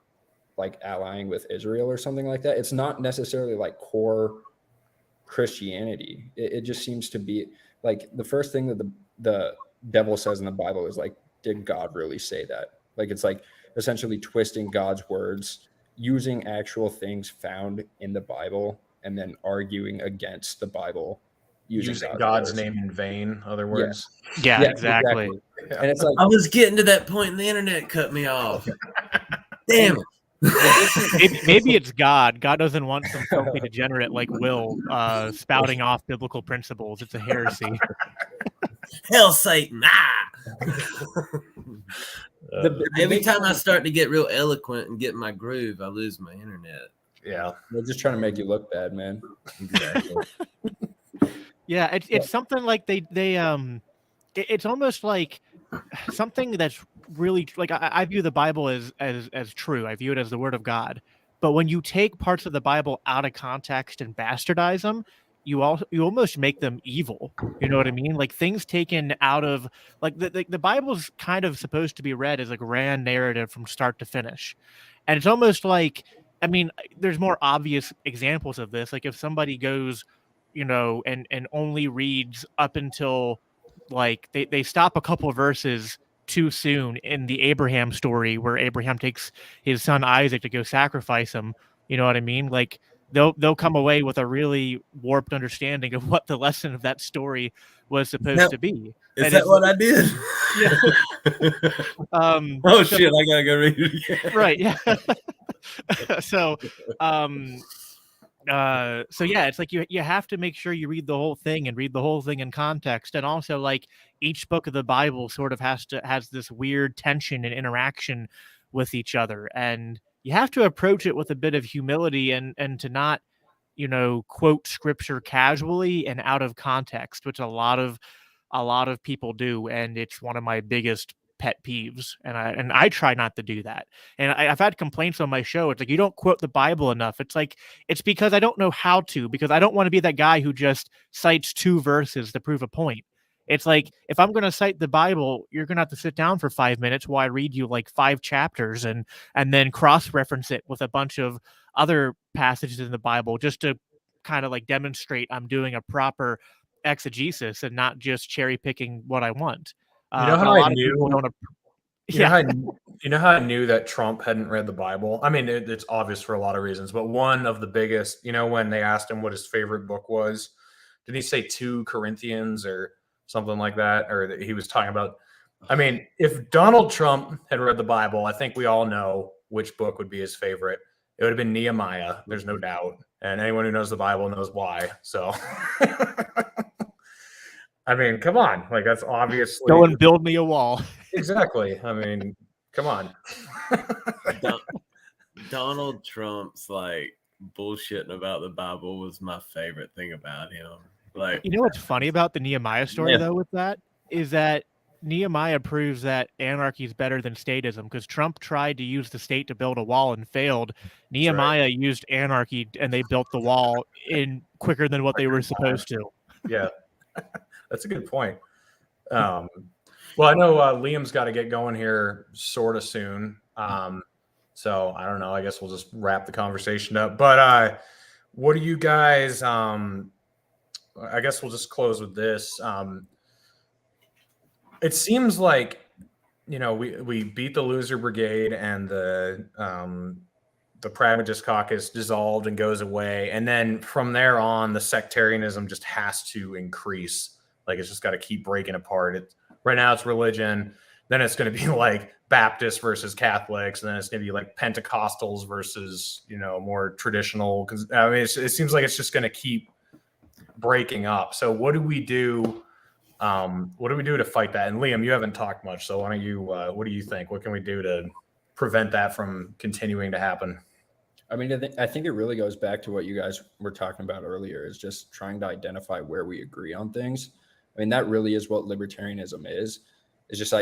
like allying with Israel or something like that. It's not necessarily like core Christianity. It just seems to be like the first thing that the devil says in the Bible is like, did God really say that? Like, it's like essentially twisting God's words, using actual things found in the Bible, and then arguing against the Bible using God's name in vain. Other words. Yeah, exactly. And it's like I was getting to that point and the internet cut me off. Damn it. Maybe it's God. God doesn't want some filthy degenerate like Will spouting off biblical principles. It's a heresy. Hell, Satan! Every time I start to get real eloquent and get in my groove, I lose my internet. Yeah, they're just trying to make you look bad, man. Exactly. Yeah, it's something like they it's almost like something that's really like I view the Bible as true. I view it as the Word of God. But when you take parts of the Bible out of context and bastardize them, you almost make them evil. You know what I mean? Like things taken out of like the Bible's kind of supposed to be read as a grand narrative from start to finish. And it's almost like, I mean, there's more obvious examples of this. Like if somebody goes, and only reads up until like they stop a couple of verses too soon in the Abraham story where Abraham takes his son Isaac to go sacrifice him. You know what I mean? Like they'll come away with a really warped understanding of what the lesson of that story was supposed to be. Is that what I did? Yeah. Shit! I gotta go read it again. Right. Yeah. So yeah, it's like you have to make sure you read the whole thing and read the whole thing in context. And also like each book of the Bible sort of has this weird tension and interaction with each other. And you have to approach it with a bit of humility and to not, quote scripture casually and out of context, which a lot of people do. And it's one of my biggest pet peeves, and I try not to do that. And I've had complaints on my show. It's like, you don't quote the Bible enough. It's like, it's because I don't know how to, because I don't want to be that guy who just cites 2 verses to prove a point. It's like, if I'm going to cite the Bible, you're going to have to sit down for 5 minutes while I read you like 5 chapters and then cross-reference it with a bunch of other passages in the Bible just to kind of like demonstrate I'm doing a proper exegesis and not just cherry picking what I want. You know how I knew? You know how I knew that Trump hadn't read the Bible? I mean, it's obvious for a lot of reasons, but one of the biggest, when they asked him what his favorite book was, did he say 2 Corinthians or something like that? Or that he was talking about, I mean, if Donald Trump had read the Bible, I think we all know which book would be his favorite. It would have been Nehemiah. There's no doubt. And anyone who knows the Bible knows why. So, I mean, come on. Like, that's obviously. Go and build me a wall. Exactly. I mean, come on. Donald Trump's like bullshitting about the Bible was my favorite thing about him. Like, You know what's funny about the Nehemiah story, though, with that is that Nehemiah proves that anarchy is better than statism, because Trump tried to use the state to build a wall and failed. Nehemiah used anarchy, and they built the wall in quicker than what they were supposed to. Yeah, that's a good point. Well, I know Liam's got to get going here sort of soon. So I don't know. I guess we'll just wrap the conversation up. But what do you guys? I guess we'll just close with this. It seems like, we beat the loser brigade, and the pragmatist caucus dissolved and goes away, and then from there on, the sectarianism just has to increase. Like, it's just got to keep breaking apart. Right now it's religion, then it's going to be like Baptists versus Catholics, and then it's going to be like Pentecostals versus more traditional. Because I mean, it seems like it's just going to keep breaking up. So what do we do? What do we do to fight that? And Liam, you haven't talked much, so why don't you? What do you think? What can we do to prevent that from continuing to happen? I mean, I think it really goes back to what you guys were talking about earlier, is just trying to identify where we agree on things. I mean, that really is what libertarianism is just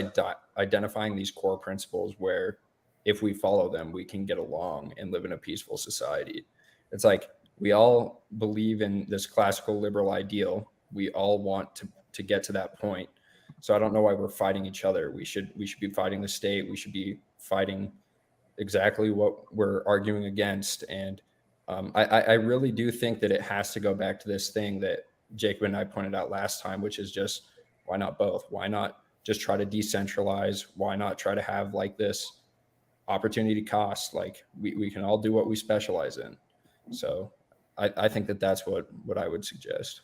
identifying these core principles where if we follow them, we can get along and live in a peaceful society. It's like we all believe in this classical liberal ideal. We all want to get to that point. So I don't know why we're fighting each other. We should be fighting the state. We should be fighting exactly what we're arguing against. And I really do think that it has to go back to this thing that Jacob and I pointed out last time, which is just, why not both? Why not just try to decentralize? Why not try to have like this opportunity cost? Like we can all do what we specialize in. So I think that that's what I would suggest.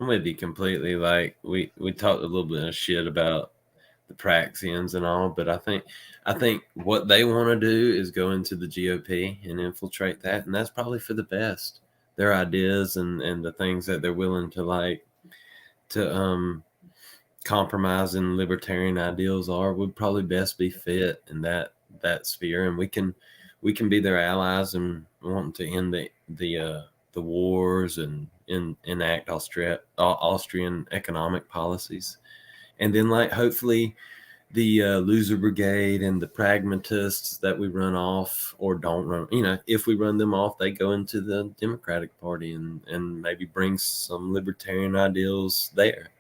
I'm with you completely. Like we talked a little bit of shit about the Praxians and all, but I think what they want to do is go into the GOP and infiltrate that, and that's probably for the best. Their ideas and the things that they're willing to compromise in libertarian ideals would probably best be fit in that sphere, and we can be their allies and wanting to end the wars and enact Austrian economic policies. And then, like, hopefully the loser brigade and the pragmatists that we run off or don't run, if we run them off, they go into the Democratic Party and maybe bring some libertarian ideals there.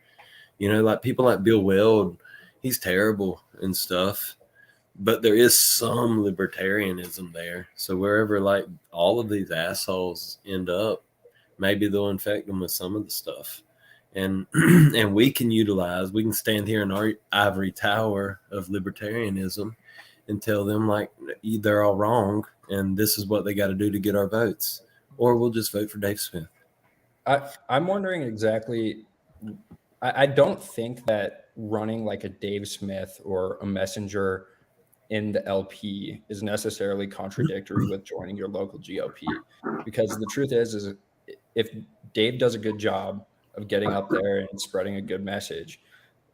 Like people like Bill Weld, he's terrible and stuff, but there is some libertarianism there. So wherever like all of these assholes end up, maybe they'll infect them with some of the stuff. And we can stand here in our ivory tower of libertarianism and tell them like they're all wrong and this is what they got to do to get our votes, or we'll just vote for Dave Smith. I'm wondering exactly. I don't think that running like a Dave Smith or a messenger in the LP is necessarily contradictory with joining your local GOP, because the truth is if Dave does a good job of getting up there and spreading a good message,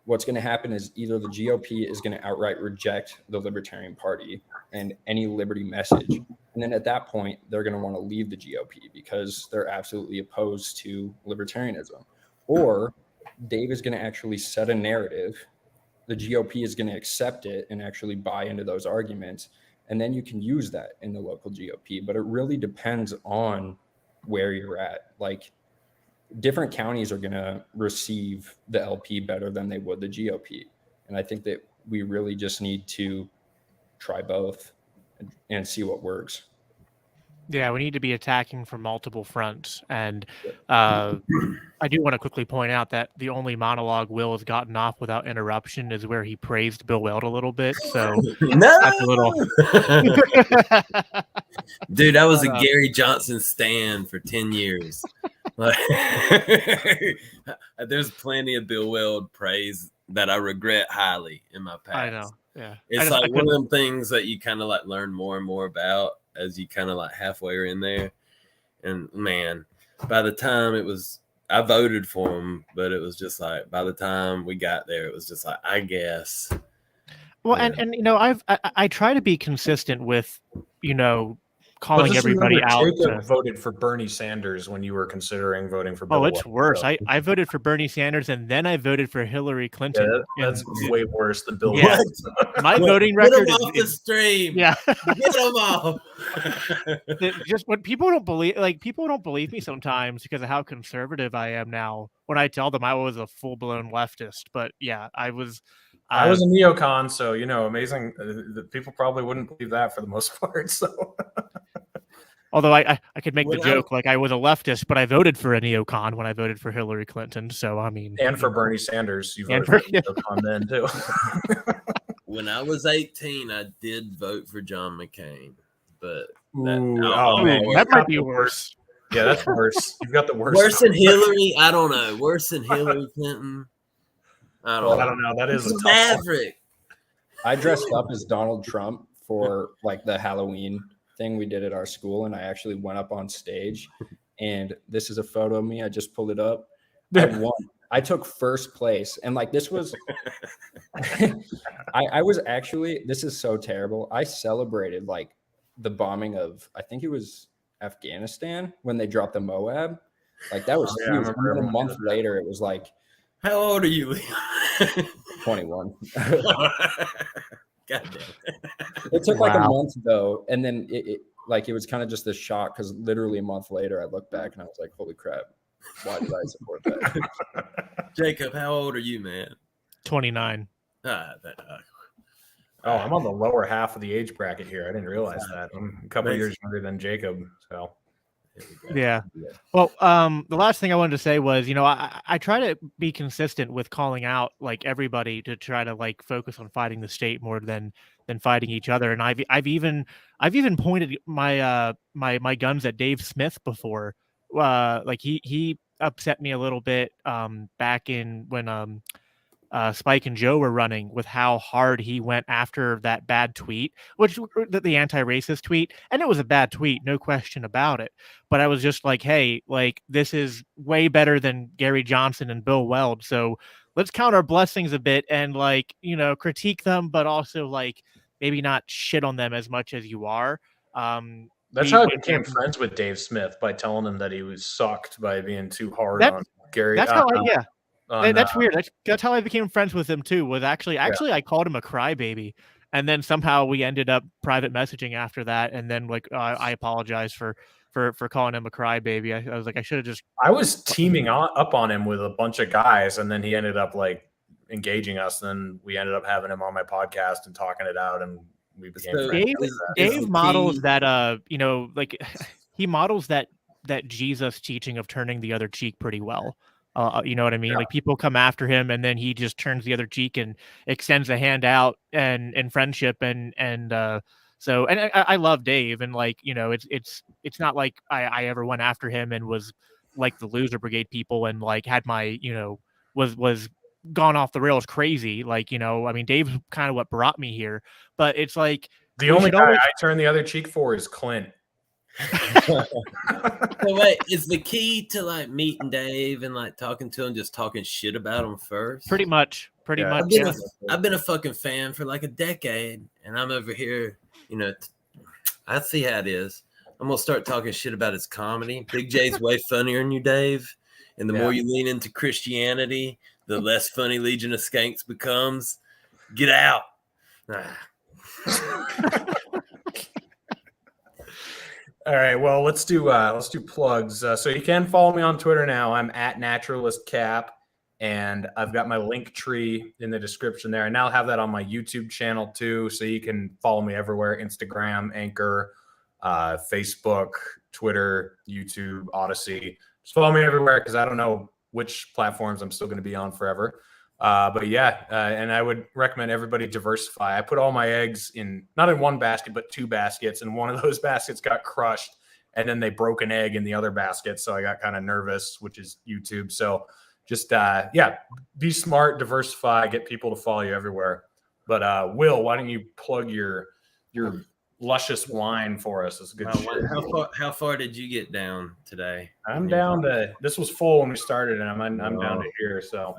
what's going to happen is either the GOP is going to outright reject the Libertarian Party and any liberty message. And then at that point, they're going to want to leave the GOP because they're absolutely opposed to libertarianism. Or Dave is going to actually set a narrative. The GOP is going to accept it and actually buy into those arguments. And then you can use that in the local GOP. But it really depends on where you're at. Like, different counties are going to receive the LP better than they would the GOP. And I think that we really just need to try both and see what works. Yeah, we need to be attacking from multiple fronts. And I do want to quickly point out that the only monologue Will has gotten off without interruption is where he praised Bill Weld a little bit. So that's a little... Dude, I was a Gary Johnson stan for 10 years. Like, there's plenty of Bill Weld praise that I regret highly in my past. I know. Yeah. It's like one of them things that you kind of like learn more and more about as you kind of like halfway are in there. And man, by the time it was I voted for him, but it was just like by the time we got there, it was just like, I guess. Well, Yeah. and you know, I try to be consistent with, you know, calling just everybody remember, out. Jacob voted for Bernie Sanders when you were considering voting for Bill. Oh, it's Weld, worse. so- I voted for Bernie Sanders and then I voted for Hillary Yeah, Clinton. that's way worse than Bill. Yeah. Weld. My voting Get record him off the is stream. yeah. Get him off. Just when people don't believe me sometimes because of how conservative I am now. When I tell them I was a full blown leftist, but yeah, I was. I was a neocon, so you know, amazing. The people probably wouldn't believe that for the most part. So, Although I could make the When joke like I was a leftist, but I voted for a neocon when I voted for Hillary Clinton. So I mean, and for Bernie Sanders, you And voted for- for neocon then too. When I was 18, I did vote for John McCain, but that might be worse. Yeah, that's worse. You've got the worst. worse than Hillary. I don't know. Worse than Hillary Clinton. I don't know. That is a He's tough one. maverick. I dressed up as Donald Trump for like the Halloween thing we did at our school, and I actually went up on stage. And this is a photo of me. I just pulled it up. I won. I took first place, and like this was, I was actually. This is so terrible. I celebrated like the bombing of, I think it was Afghanistan when they dropped the Moab. Like that was Yeah, I huge. And remember then a everyone month did that. later, it was like How old are you, Leon? 21. God damn. It took like a Wow. month though, and then it was kind of just a shock because literally a month later I looked back and I was like, "Holy crap! Why did I support that?" Jacob, how old are you, man? 29. Oh, I'm on the lower half of the age bracket here. I didn't realize that. I'm a couple years younger than Jacob. So Yeah. Well, the last thing I wanted to say was, you know, I try to be consistent with calling out like everybody to try to like focus on fighting the state more than fighting each other. And I've even pointed my my guns at Dave Smith before. Like he upset me a little bit back in when Spike and Joe were running with how hard he went after that bad tweet, which the anti-racist tweet, and it was a bad tweet, no question about it. But I was just like, hey, like this is way better than Gary Johnson and Bill Weld. So let's count our blessings a bit and like, you know, critique them, but also like maybe not shit on them as much as you are. that's how I became friends with Dave Smith, by telling him that he was sucked by being too hard on Gary. That's how on, that's weird. That's how I became friends with him too. Was actually I called him a crybaby, and then somehow we ended up private messaging after that. And then like I apologized for calling him a crybaby. I was like I should have just. I was teaming up on him with a bunch of guys, and then he ended up like engaging us. And then we ended up having him on my podcast and talking it out, and we became friends. Dave models that you know, like he models that Jesus teaching of turning the other cheek pretty well. You know what I mean? Yeah. Like people come after him and then he just turns the other cheek and extends a hand out and friendship and so I love Dave, and like, you know, it's not like I ever went after him and was like the loser brigade people and like had my, you know, was gone off the rails crazy. Like, you know, I mean, Dave's kind of what brought me here, but it's like The only guy I turn the other cheek for is Clint. So wait, is the key to like meeting Dave and like talking to him just talking shit about him first? Pretty much. I've been a fucking fan for like a decade, and I'm over here, you know. I see how it is. I'm gonna start talking shit about his comedy. Big J's way funnier than you, Dave. And the more you lean into Christianity, the less funny Legion of Skanks becomes. Get out. All right, well, let's do plugs. So you can follow me on Twitter now. I'm at naturalistcap, and I've got my link tree in the description there. I now have that on my YouTube channel too, so you can follow me everywhere: Instagram, Anchor, Facebook, Twitter, YouTube, Odyssey. Just follow me everywhere because I don't know which platforms I'm still going to be on forever. But yeah, and I would recommend everybody diversify. I put all my eggs not in one basket, but two baskets, and one of those baskets got crushed, and then they broke an egg in the other basket. So I got kind of nervous, which is YouTube. So just, be smart, diversify, get people to follow you everywhere. But Will, why don't you plug your luscious wine for us. It's good Wow, shit. how far did you get down today? I'm down to, this was full when we started, and I'm down to here. So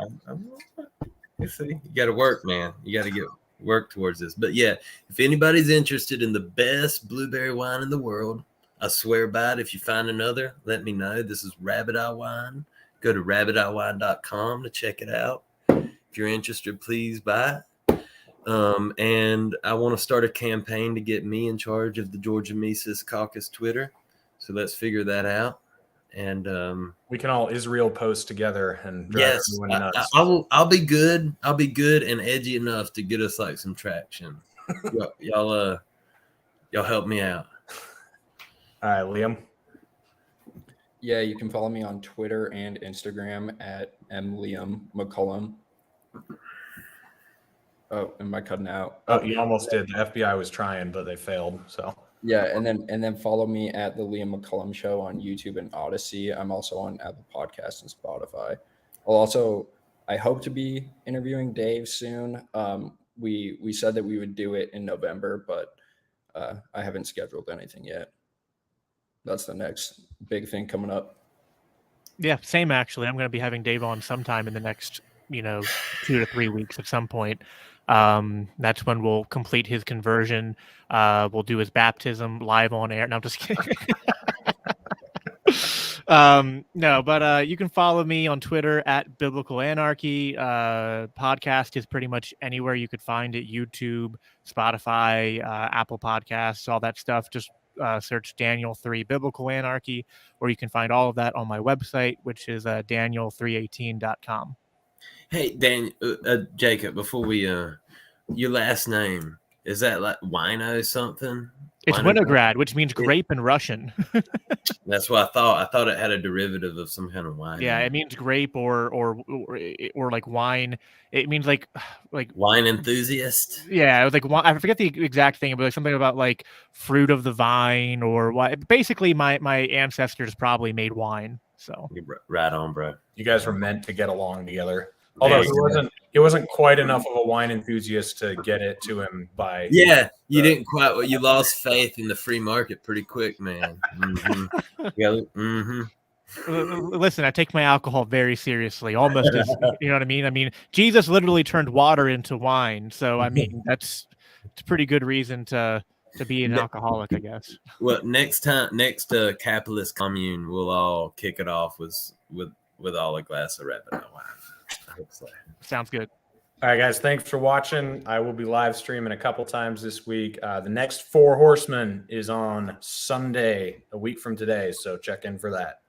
You see, you got to work, man. You got to get work towards this. But yeah, if anybody's interested in the best blueberry wine in the world, I swear by it. If you find another, let me know. This is Rabbit Eye Wine. Go to rabbiteyewine.com to check it out. If you're interested, please buy it. And I want to start a campaign to get me in charge of the Georgia Mises Caucus Twitter. So let's figure that out. And we can all Israel post together and drive yes, everyone nuts. I'll be good. I'll be good and edgy enough to get us like some traction. y'all help me out. All right, Liam. Yeah, you can follow me on Twitter and Instagram at mliammccullum. Oh, am I cutting out? Oh, you almost did. The FBI was trying, but they failed. So yeah, and then follow me at the Liam McCullum Show on YouTube and Odyssey. I'm also on Apple Podcasts and Spotify. I hope to be interviewing Dave soon. We said that we would do it in November, but I haven't scheduled anything yet. That's the next big thing coming up. Yeah, same actually. I'm going to be having Dave on sometime in the next, 2 to 3 weeks at some point. That's when we'll complete his conversion. We'll do his baptism live on air. No, I'm just kidding. No, but you can follow me on Twitter at Biblical Anarchy. Podcast is pretty much anywhere you could find it. YouTube, Spotify, Apple Podcasts, all that stuff. Just search Daniel 3 Biblical Anarchy, or you can find all of that on my website, which is daniel318.com. Hey, Jacob, before we, your last name, is that like Wino something? It's Winograd, which means grape in Russian. That's what I thought. I thought it had a derivative of some kind of wine. Yeah, it means grape or like wine. It means like wine enthusiast. Yeah, it was like I forget the exact thing, but like something about like fruit of the vine or what. Basically, my ancestors probably made wine. So right on, bro. You guys were meant to get along together. Although he wasn't quite enough of a wine enthusiast to get it to him by. Yeah, you didn't quite. You lost faith in the free market pretty quick, man. Mm-hmm. Yeah. Mm-hmm. Listen, I take my alcohol very seriously. Almost as you know what I mean. I mean, Jesus literally turned water into wine. So I mean, it's a pretty good reason to be an alcoholic, I guess. Well, next capitalist commune, we'll all kick it off with all a glass of Rabbit Eye wine. I hope so. Sounds good. All right, guys. Thanks for watching. I will be live streaming a couple times this week. The next Four Horsemen is on Sunday, a week from today. So check in for that.